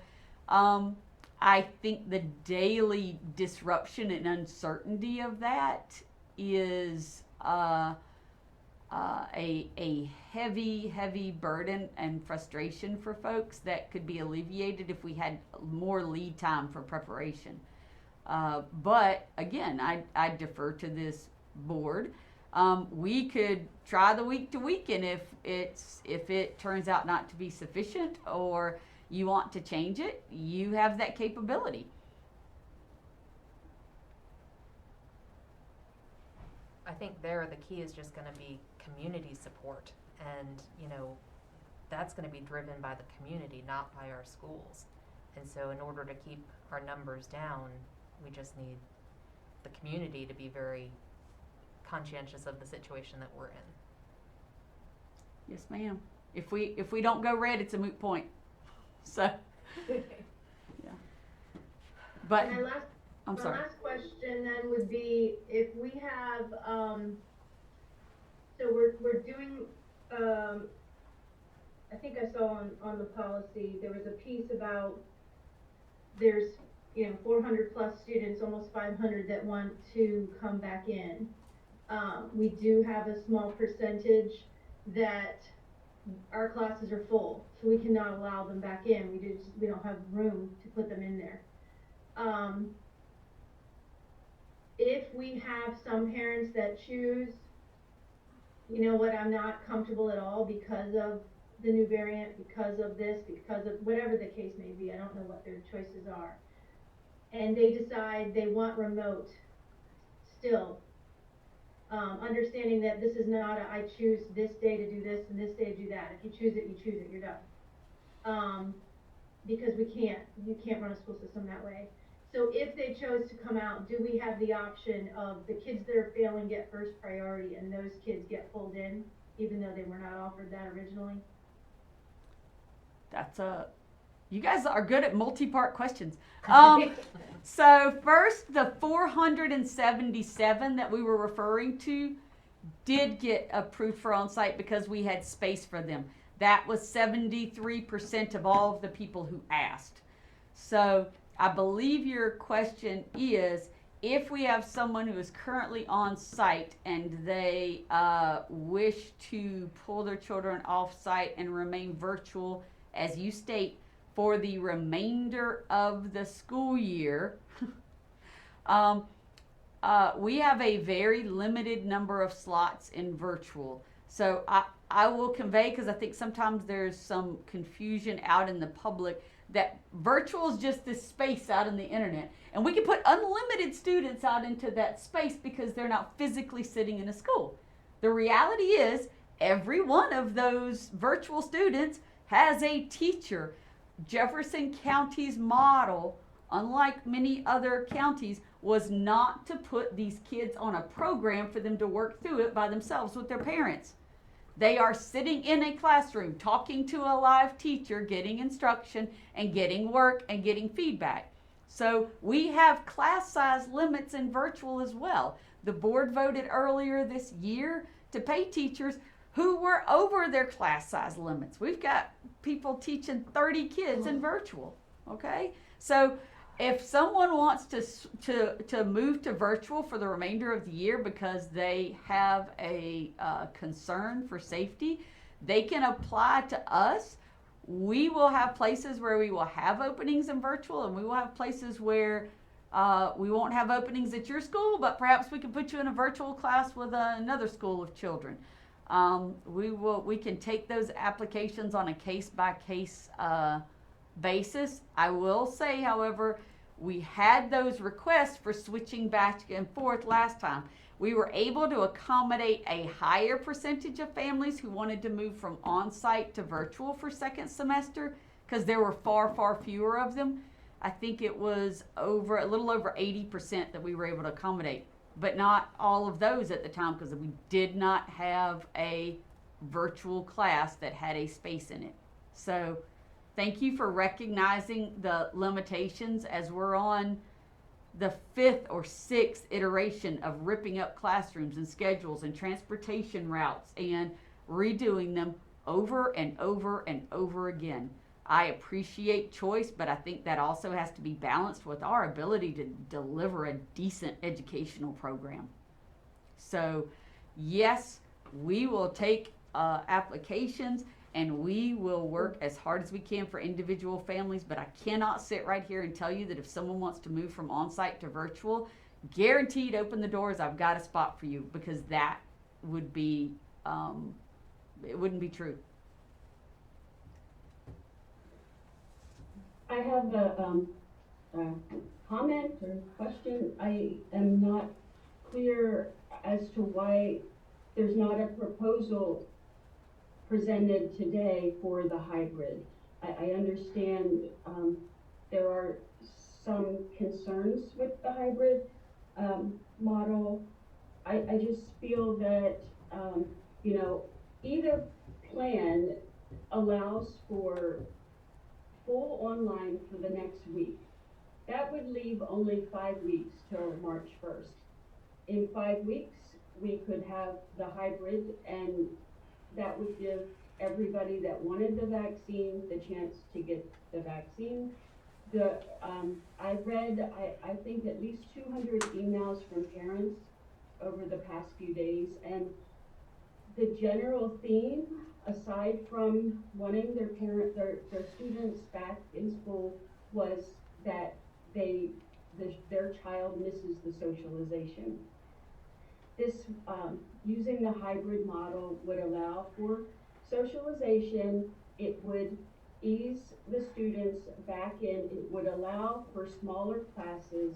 I think the daily disruption and uncertainty of that is a heavy burden and frustration for folks that could be alleviated if we had more lead time for preparation. But again, I defer to this board. We could try the week to week, and if it turns out not to be sufficient, or you want to change it, you have that capability. I think there the key is just going to be community support, and that's going to be driven by the community, not by our schools. And so in order to keep our numbers down, we just need the community to be very conscientious of the situation that we're in. Yes, ma'am. If we don't go red, it's a moot point. So yeah. But And I'm sorry. My last question then would be, if we have, so we're doing, I think I saw on the policy, there was a piece about there's, 400 plus students, almost 500 that want to come back in. We do have a small percentage that our classes are full, so we cannot allow them back in. We don't have room to put them in there. If we have some parents that choose, I'm not comfortable at all because of the new variant, because of this, because of whatever the case may be, I don't know what their choices are, and they decide they want remote still, understanding that this is not I choose this day to do this and this day to do that. If you choose it, you're done. Because you can't run a school system that way. So if they chose to come out, do we have the option of the kids that are failing get first priority and those kids get pulled in, even though they were not offered that originally? You guys are good at multi-part questions. So first, the 477 that we were referring to did get approved for on-site because we had space for them. That was 73% of all of the people who asked. So I believe your question is, if we have someone who is currently on site and they wish to pull their children off site and remain virtual, as you state, for the remainder of the school year, we have a very limited number of slots in virtual. So I will convey, because I think sometimes there's some confusion out in the public, that virtual is just this space out in the internet. And we can put unlimited students out into that space because they're not physically sitting in a school. The reality is, every one of those virtual students has a teacher. Jefferson County's model, unlike many other counties, was not to put these kids on a program for them to work through it by themselves with their parents. They are sitting in a classroom, talking to a live teacher, getting instruction and getting work and getting feedback. So we have class size limits in virtual as well. The board voted earlier this year to pay teachers who were over their class size limits. We've got people teaching 30 kids in virtual, okay? So if someone wants to move to virtual for the remainder of the year because they have a concern for safety, they can apply to us. We will have places where we will have openings in virtual, and we will have places where we won't have openings at your school, but perhaps we can put you in a virtual class with another school of children. We can take those applications on a case-by-case basis. I will say, however, we had those requests for switching back and forth last time. We were able to accommodate a higher percentage of families who wanted to move from on-site to virtual for second semester because there were far fewer of them. I think it was a little over 80% that we were able to accommodate, but not all of those at the time because we did not have a virtual class that had a space in it. So Thank you for recognizing the limitations as we're on the 5th or 6th iteration of ripping up classrooms and schedules and transportation routes and redoing them over and over and over again. I appreciate choice, but I think that also has to be balanced with our ability to deliver a decent educational program. So, yes, we will take applications and we will work as hard as we can for individual families, but I cannot sit right here and tell you that if someone wants to move from on-site to virtual, guaranteed open the doors, I've got a spot for you, because that would be, it wouldn't be true. I have a comment or question. I am not clear as to why there's not a proposal presented today for the hybrid. I understand there are some concerns with the hybrid model. I just feel that, you know, either plan allows for full online for the next week. That would leave only 5 weeks till March 1st. In 5 weeks, we could have the hybrid, and that would give everybody that wanted the vaccine the chance to get the vaccine. I read, I think at least 200 emails from parents over the past few days, and the general theme, aside from wanting their students back in school, was that their child misses the socialization. This, using the hybrid model would allow for socialization. It would ease the students back in. It would allow for smaller classes.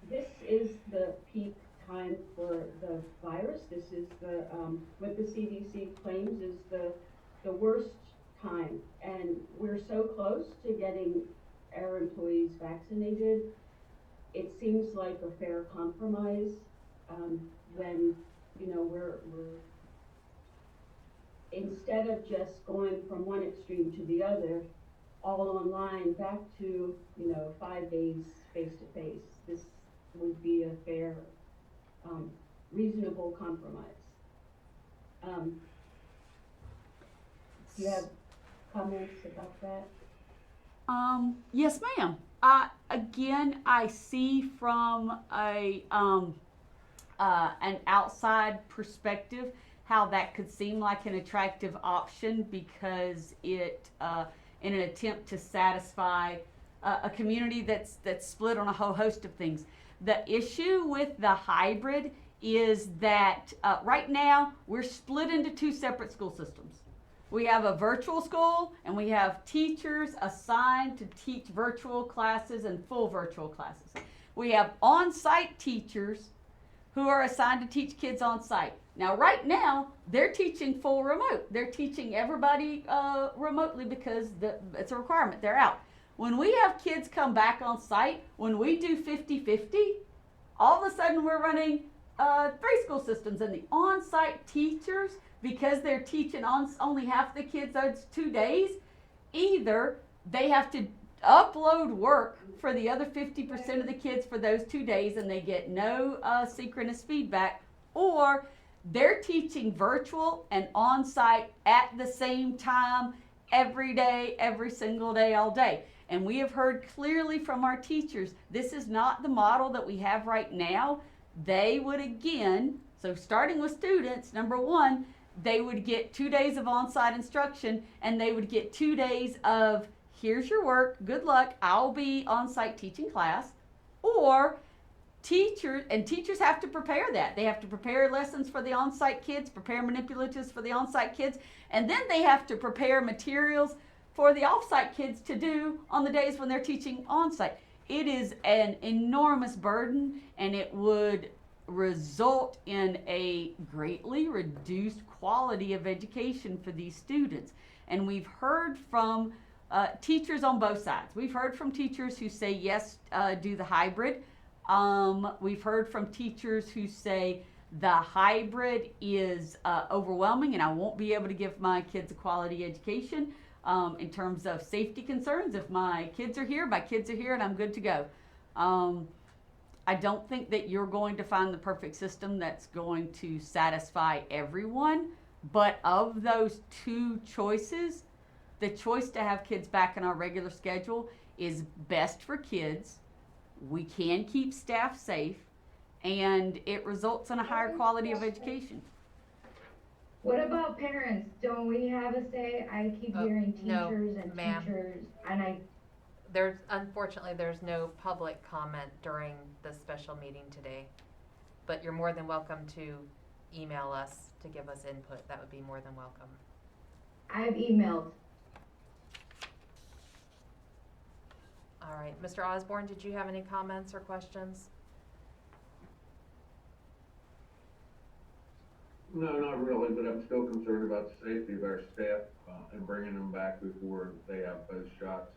This is the peak time for the virus. This is the, what the CDC claims is the worst time. And we're so close to getting our employees vaccinated. It seems like a fair compromise, when, you know, we're instead of just going from one extreme to the other, all online, back to, you know, 5 days face to face. This would be a fair, reasonable compromise. Do you have comments about that? Yes, ma'am. Again, I see from a an outside perspective how that could seem like an attractive option, because it, in an attempt to satisfy a community that's split on a whole host of things. The issue with the hybrid is that right now we're split into 2 separate school systems. We have a virtual school, and we have teachers assigned to teach virtual classes and full virtual classes. We have on-site teachers who are assigned to teach kids on site. Now, right now, they're teaching full remote. They're teaching everybody remotely because it's a requirement. They're out. When we have kids come back on site, when we do 50-50, all of a sudden we're running 3 school systems, and the on-site teachers, because they're teaching on only half the kids those 2 days, either they have to upload work for the other 50% of the kids for those 2 days, and they get no synchronous feedback, or they're teaching virtual and on-site at the same time every day, every single day, all day. And we have heard clearly from our teachers, this is not the model that we have right now. They would again, so starting with students, number one, they would get 2 days of on-site instruction, and they would get 2 days of, here's your work, good luck, I'll be on-site teaching class. Or teachers have to prepare that. They have to prepare lessons for the on-site kids, prepare manipulatives for the on-site kids, and then they have to prepare materials for the off-site kids to do on the days when they're teaching on-site. It is an enormous burden, and it would result in a greatly reduced quality of education for these students. And we've heard from teachers on both sides. We've heard from teachers who say, yes, do the hybrid. We've heard from teachers who say the hybrid is overwhelming and I won't be able to give my kids a quality education. in terms of safety concerns. If my kids are here, and I'm good to go. I don't think that you're going to find the perfect system that's going to satisfy everyone, but of those two choices, the choice to have kids back in our regular schedule is best for kids. We can keep staff safe, and it results in a higher quality of education. What about parents? Don't we have a say? I keep hearing no, teachers and ma'am. teachers, and Unfortunately, there's no public comment during the special meeting today, but you're more than welcome to email us to give us input. That would be more than welcome. I've emailed. All right, Mr. Osborne, did you have any comments or questions? No, not really, but I'm still concerned about the safety of our staff and bringing them back before they have both shots.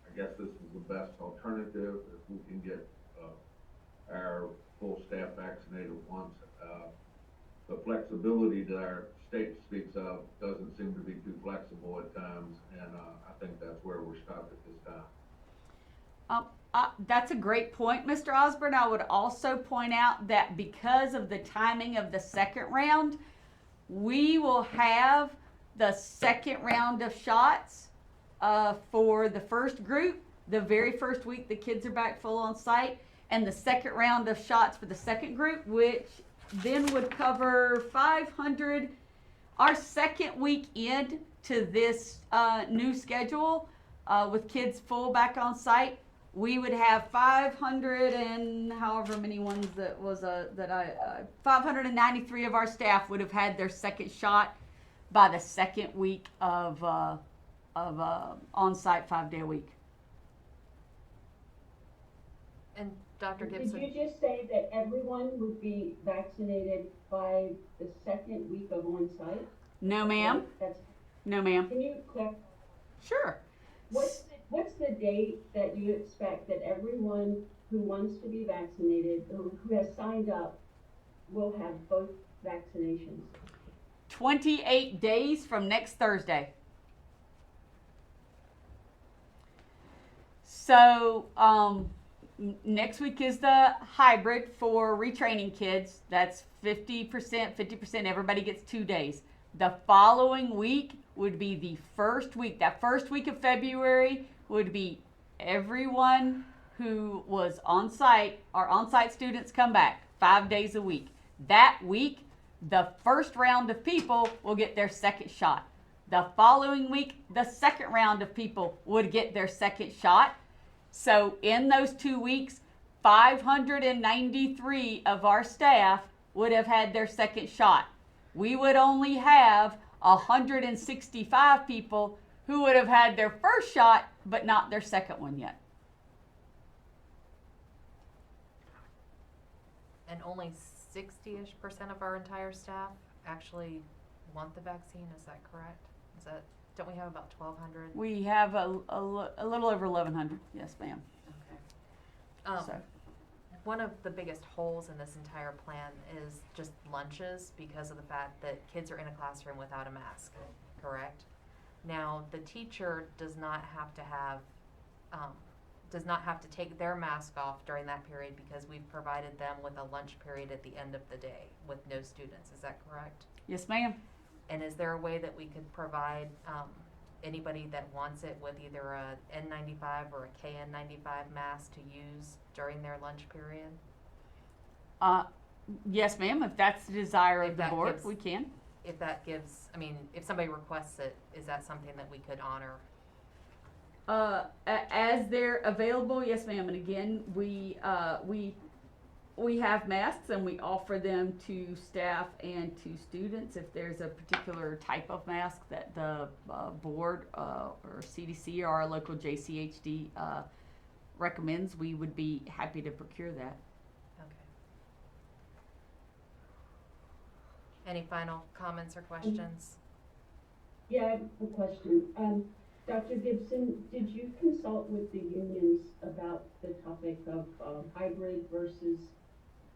I guess this is the best alternative if we can get our full staff vaccinated once. The flexibility that our state speaks of doesn't seem to be too flexible at times, and I think that's where we're stuck at this time. That's a great point, Mr. Osborne. I would also point out that because of the timing of the second round, we will have the second round of shots for the first group, the very first week the kids are back full on site, and the second round of shots for the second group, which then would cover 500. Our second week in to this new schedule with kids full back on site, we would have 500 and however many ones that was 593 of our staff would have had their second shot by the second week of on-site 5-day a week. And Dr. Gibson. Did you just say that everyone would be vaccinated by the second week of on-site? No, ma'am. No, ma'am. Can you clarify? Sure. What's the date that you expect that everyone who wants to be vaccinated or who has signed up will have both vaccinations? 28 days from next Thursday. So next week is the hybrid for retraining kids. That's 50%, everybody gets 2 days. The following week would be the first week. That first week of February would be everyone who was on site. Our on-site students come back 5 days a week. That week, the first round of people will get their second shot. The following week, the second round of people would get their second shot. So in those 2 weeks, 593 of our staff would have had their second shot. We would only have 165 people who would have had their first shot, but not their second one yet. And only 60-ish% of our entire staff actually want the vaccine. Is that correct? Don't we have about 1,200? We have a little over 1,100. Yes, ma'am. Okay. One of the biggest holes in this entire plan is just lunches because of the fact that kids are in a classroom without a mask, correct? Now, the teacher does not have to take their mask off during that period because we've provided them with a lunch period at the end of the day with no students. Is that correct? Yes, ma'am. And is there a way that we could provide anybody that wants it with either a N95 or a KN95 mask to use during their lunch period? Yes, ma'am. If that's the desire of the board, we can. If that gives, if somebody requests it, is that something that we could honor? As they're available, yes, ma'am. And again, we have masks and we offer them to staff and to students. If there's a particular type of mask that the board or CDC or our local JCHD recommends, we would be happy to procure that. Okay. Any final comments or questions? Yeah, I have a question. Dr. Gibson, did you consult with the unions about the topic of hybrid versus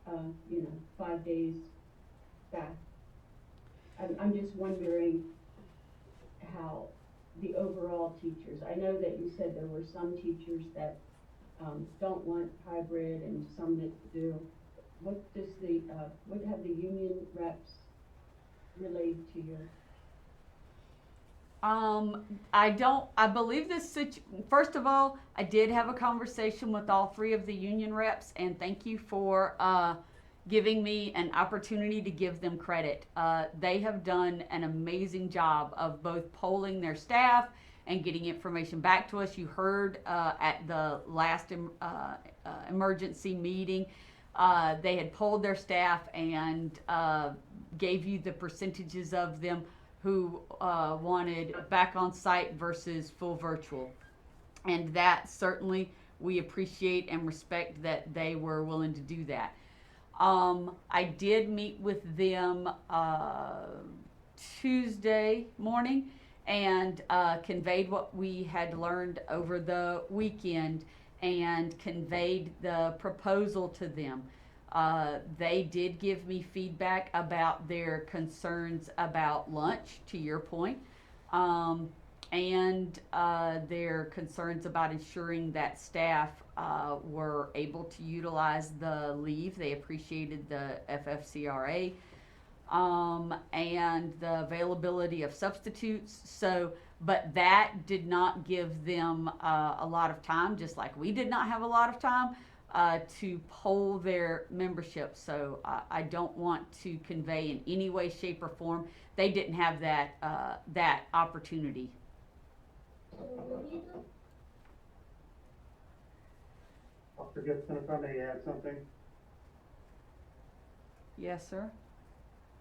5 days back? I'm just wondering how the overall teachers? I know that you said there were some teachers that don't want hybrid and some that do. What does what have the union reps relayed to you? I believe first of all, I did have a conversation with all three of the union reps, and thank you for giving me an opportunity to give them credit. They have done an amazing job of both polling their staff and getting information back to us. You heard at the last emergency meeting, they had polled their staff and gave you the percentages of them who wanted back on site versus full virtual. And that certainly we appreciate and respect that they were willing to do that. I did meet with them Tuesday morning and conveyed what we had learned over the weekend and conveyed the proposal to them. They did give me feedback about their concerns about lunch, to your point, and their concerns about ensuring that staff were able to utilize the leave. They appreciated the FFCRA and the availability of substitutes. So, but that did not give them a lot of time, just like we did not have a lot of time to poll their membership. So I don't want to convey in any way, shape, or form they didn't have that opportunity. Dr. Gibson, if I may add something. Yes, sir.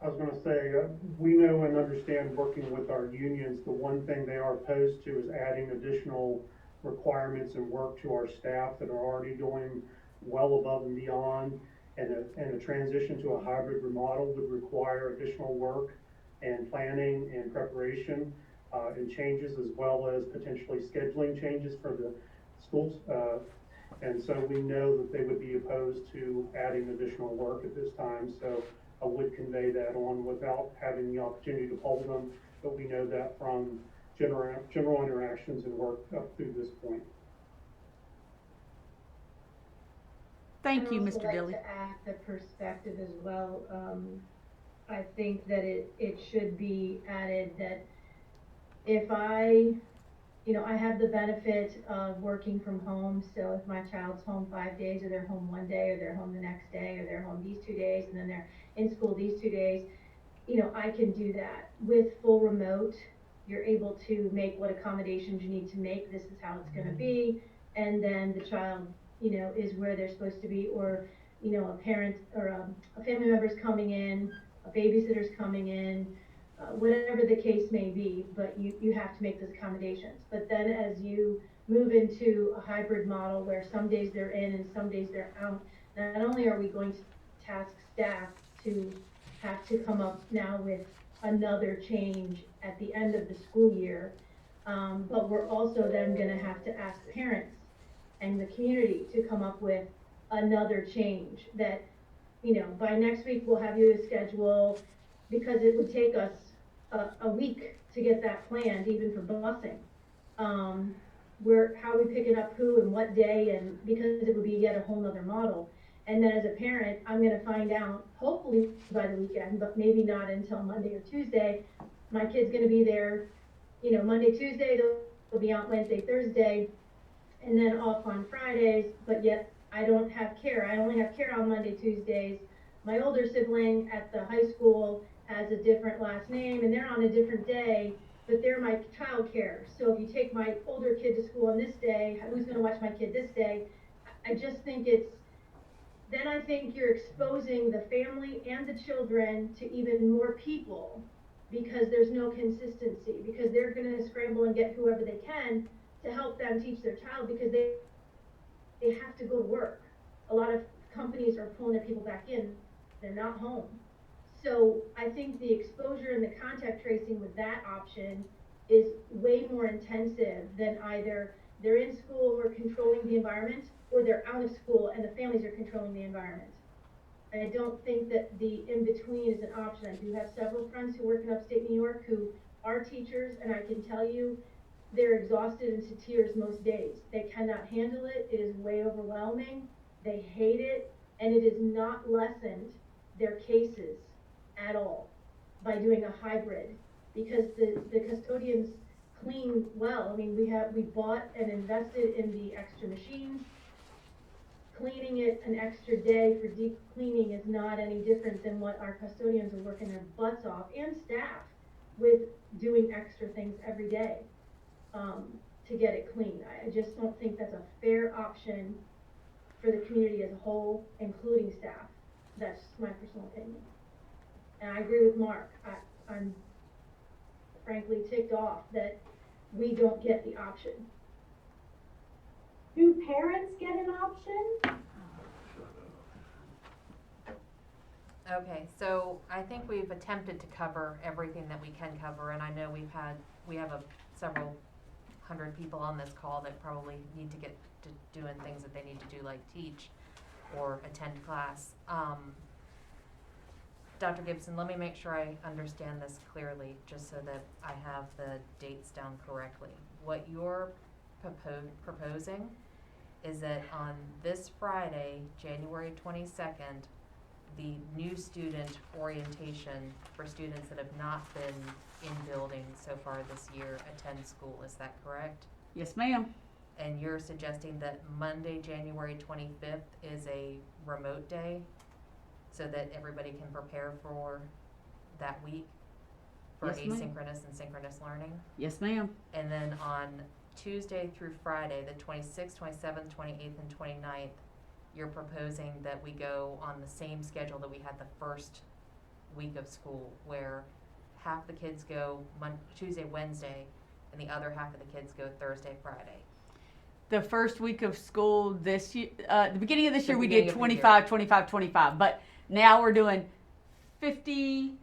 I was going to say, we know and understand working with our unions, the one thing they are opposed to is adding additional requirements and work to our staff that are already doing well above and beyond. And a transition to a hybrid remodel would require additional work and planning and preparation and changes, as well as potentially scheduling changes for the schools. And so we know that they would be opposed to adding additional work at this time. So I would convey that on without having the opportunity to poll them, but we know that from general interactions and work up through this point. Thank you, I'd Mr. also like Dilly. to add the perspective as well. I think that it should be added that if I have the benefit of working from home, so if my child's home 5 days, or they're home one day, or they're home the next day, or they're home these 2 days, and then they're in school these 2 days, I can do that. With full remote, you're able to make what accommodations you need to make. This is how it's going to be, and then the child, is where they're supposed to be, or, a parent or a family member's coming in, a babysitter's coming in, whatever the case may be, but you have to make those accommodations. But then as you move into a hybrid model where some days they're in and some days they're out, not only are we going to task staff to have to come up now with another change at the end of the school year, but we're also then going to have to ask parents and the community to come up with another change that, by next week we'll have you a schedule, because it would take us a week to get that planned, even for busing. How we pick it up, who and what day, and because it would be yet a whole nother model. And then as a parent, I'm gonna find out, hopefully by the weekend, but maybe not until Monday or Tuesday, my kid's gonna be there, Monday, Tuesday, they'll be out Wednesday, Thursday, and then off on Fridays, but yet I don't have care. I only have care on Monday, Tuesdays. My older sibling at the high school has a different last name, and they're on a different day, but they're my child care. So if you take my older kid to school on this day, who's gonna watch my kid this day? I just think then I think you're exposing the family and the children to even more people, because there's no consistency, because they're gonna scramble and get whoever they can to help them teach their child, because they have to go to work. A lot of companies are pulling their people back in, they're not home. So I think the exposure and the contact tracing with that option is way more intensive than either they're in school, we're controlling the environment, or they're out of school and the families are controlling the environment. And I don't think that the in-between is an option. I do have several friends who work in upstate New York who are teachers, and I can tell you they're exhausted into tears most days. They cannot handle it. It is way overwhelming. They hate it, and it has not lessened their cases at all by doing a hybrid, because the custodians clean well. I mean, we bought and invested in the extra machines. Cleaning it an extra day for deep cleaning is not any different than what our custodians are working their butts off, and staff, with doing extra things every day to get it clean. I just don't think that's a fair option for the community as a whole, including staff. That's just my personal opinion. And I agree with Mark. I'm frankly ticked off that we don't get the option. Do parents get an option? Okay, so I think we've attempted to cover everything that we can cover, and I know we have several hundred people on this call that probably need to get to doing things that they need to do, like teach or attend class. Dr. Gibson, let me make sure I understand this clearly, just so that I have the dates down correctly. What you're proposing is that on this Friday, January 22nd, the new student orientation for students that have not been in building so far this year attend school. Is that correct? Yes, ma'am. And you're suggesting that Monday, January 25th is a remote day so that everybody can prepare for that week for Yes, ma'am. asynchronous and synchronous learning? Yes, ma'am. And then on Tuesday through Friday, the 26th, 27th, 28th, and 29th, you're proposing that we go on the same schedule that we had the first week of school, where half the kids go Tuesday, Wednesday, and the other half of the kids go Thursday, Friday. The first week of school this year, the beginning of this The year, we beginning did of the year. 25, 25, 25. But now we're doing 50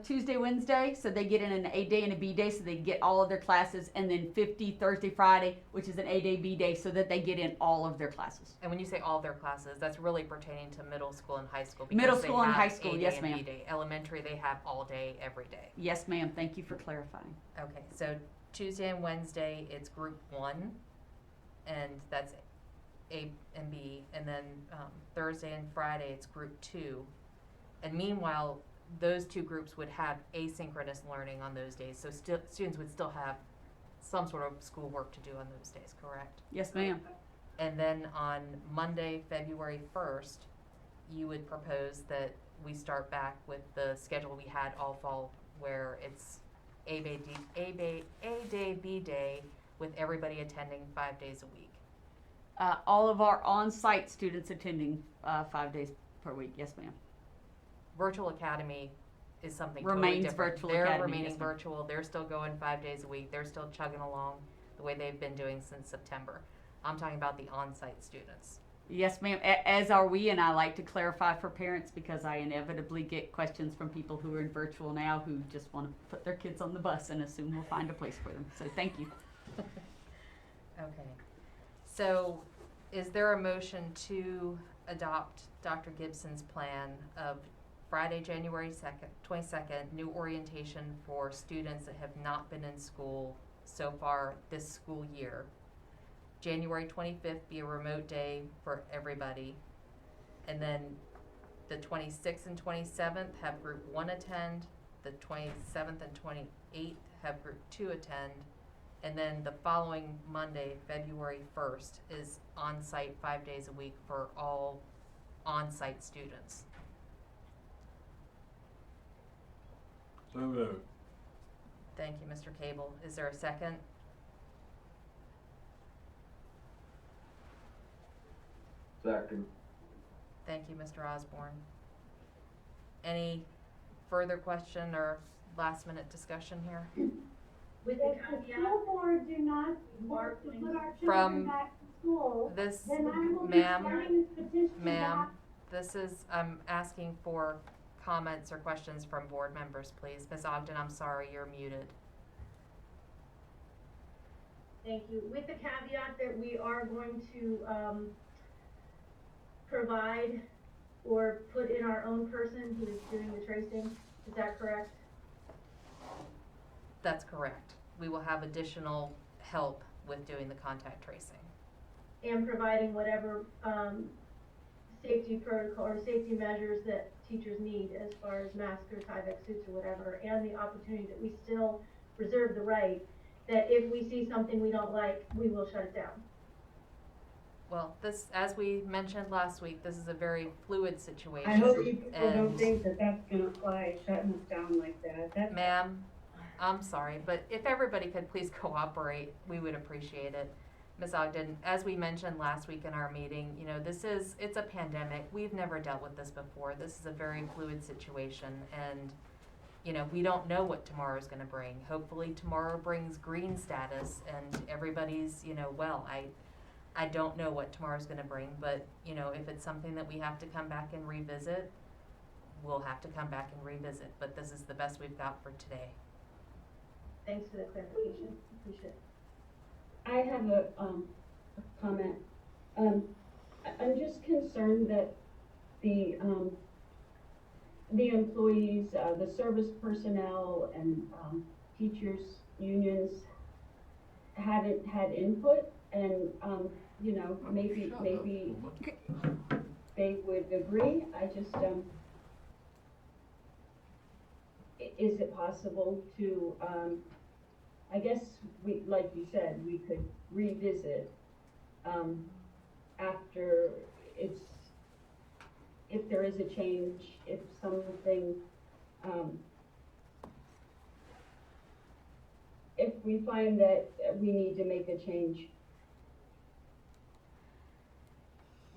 Tuesday, Wednesday, so they get in an A day and a B day, so they get all of their classes, and then 50 Thursday, Friday, which is an A day, B day, so that they get in all of their classes. And when you say all of their classes, that's really pertaining to middle school and high school. because Middle they school and have high school, A day yes, and B ma'am. day. Elementary, they have all day, every day. Yes, ma'am. Thank you for clarifying. Okay, so Tuesday and Wednesday, it's group 1, and that's A and B, and then Thursday and Friday, it's group 2. And meanwhile, those two groups would have asynchronous learning on those days, so students would still have some sort of schoolwork to do on those days, correct? Yes, ma'am. And then on Monday, February 1st, you would propose that we start back with the schedule we had all fall, where it's A day, B day, with everybody attending 5 days a week. All of our on-site students attending 5 days per week. Yes, ma'am. Virtual Academy is something Remains totally different. Virtual They're Academy, remaining yes, ma'am. virtual. They're still going 5 days a week. They're still chugging along the way they've been doing since September. I'm talking about the on-site students. Yes, ma'am. As are we, and I like to clarify for parents because I inevitably get questions from people who are in virtual now who just want to put their kids on the bus and assume we'll find a place for them. So thank you. Okay. So is there a motion to adopt Dr. Gibson's plan of Friday, January 22nd, new orientation for students that have not been in school so far this school year? January 25th be a remote day for everybody. And then the 26th and 27th have group 1 attend. The 27th and 28th have group 2 attend. And then the following Monday, February 1st, is on-site 5 days a week for all on-site students. So moved. Thank you, Mr. Cable. Is there a second? Second. Thank you, Mr. Osborne. Any further question or last-minute discussion here? With If the the caveat, school board do not want to put our From children back to school, This, then I will be ma'am, starting this petition ma'am, back. this is, I'm asking for comments or questions from board members, please. Ms. Ogden, I'm sorry, you're muted. thank you. With the caveat that we are going to provide or put in our own person who is doing the tracing. Is that correct? That's correct. we will have additional help with doing the contact tracing. And providing whatever, safety protocol or safety measures that teachers need as far as masks or Tyvek suits or whatever, and the opportunity that we still reserve the right that if we see something we don't like, we will shut it down. Well, this, as we mentioned last week, this is a very fluid situation. I hope you people don't and- think that that's gonna fly, shutting us down like that. That's, Ma'am, I'm sorry, but if everybody could please cooperate, we would appreciate it. Ms. Ogden, as we mentioned last week in our meeting, you know, it's a pandemic. We've never dealt with this before. This is a very fluid situation, and, you know, we don't know what tomorrow's gonna bring. Hopefully tomorrow brings green status and everybody's, you know, well. I don't know what tomorrow's gonna bring, but, you know, if it's something that we have to come back and revisit, we'll have to come back and revisit, but this is the best we've got for today. Thanks for the clarification, appreciate it. I have a comment. I'm just concerned that the employees, the service personnel and, teachers' unions haven't had input and, you know, maybe they would agree. I just, is it possible to, I guess we, like you said, we could revisit, after it's, if there is a change, if something, if we find that we need to make a change.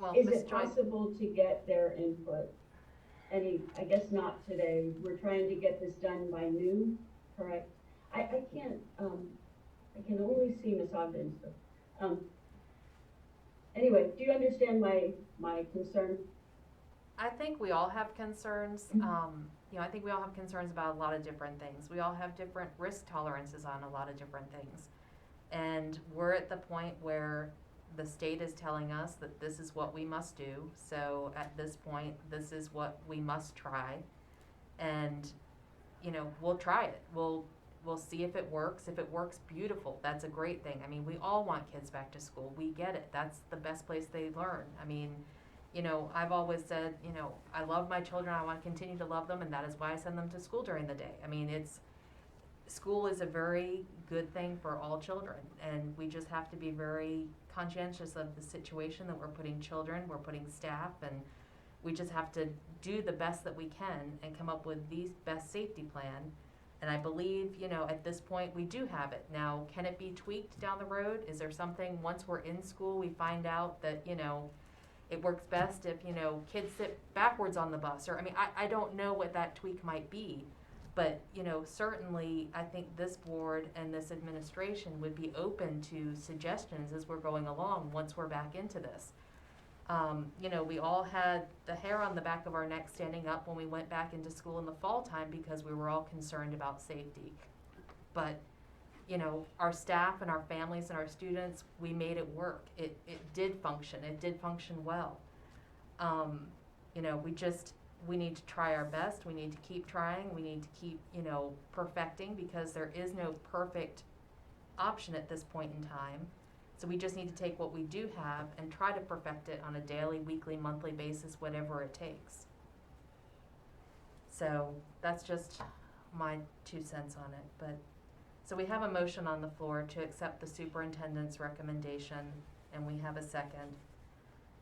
Well, Is Ms. it Joy, possible to get their input? I guess not today. We're trying to get this done by noon, correct? I can't, I can only see Ms. Ogden, so, anyway, do you understand my concern? I think we all have concerns. You know, I think we all have concerns about a lot of different things. We all have different risk tolerances on a lot of different things. And we're at the point where the state is telling us that this is what we must do. So at this point, this is what we must try. And, you know, we'll try it. We'll see if it works. If it works, beautiful. That's a great thing. I mean, we all want kids back to school. We get it. That's the best place they learn. I mean, you know, I've always said, you know, I love my children. I want to continue to love them, and that is why I send them to school during the day. I mean, school is a very good thing for all children, and we just have to be very conscientious of the situation that we're putting children, we're putting staff, and we just have to do the best that we can and come up with the best safety plan. And I believe, you know, at this point, we do have it. Now, can it be tweaked down the road? Is there something, once we're in school, we find out that, you know, it works best if, you know, kids sit backwards on the bus? Or, I mean, I don't know what that tweak might be. But, you know, certainly I think this board and this administration would be open to suggestions as we're going along once we're back into this. You know, we all had the hair on the back of our neck standing up when we went back into school in the fall time because we were all concerned about safety. But, you know, our staff and our families and our students, we made it work. It did function. It did function well. You know, we need to try our best. We need to keep trying. We need to keep, you know, perfecting, because there is no perfect option at this point in time. So we just need to take what we do have and try to perfect it on a daily, weekly, monthly basis, whatever it takes. So that's just my 2 cents on it. But so we have a motion on the floor to accept the superintendent's recommendation, and we have a second.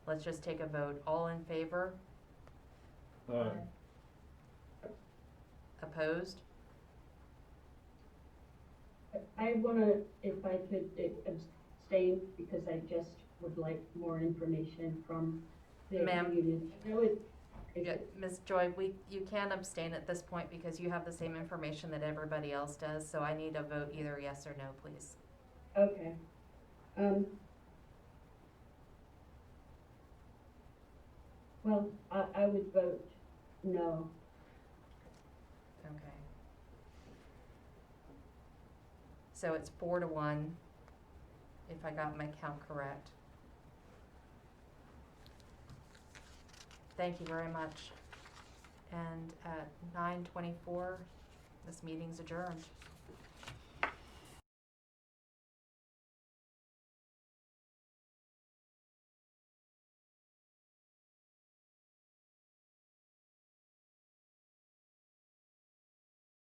Let's just take a vote. All in favor? Opposed? I wanna, if I could abstain, because I just would like more information from the Ma'am. union. I know Yeah, Ms. Joy, you can abstain at this point because you have the same information that everybody else does, so I need a vote either yes or no, please. Okay. Well, I would vote no. Okay. So it's 4-1, if I got my count correct. Thank you very much. And at 9:24, this meeting's adjourned.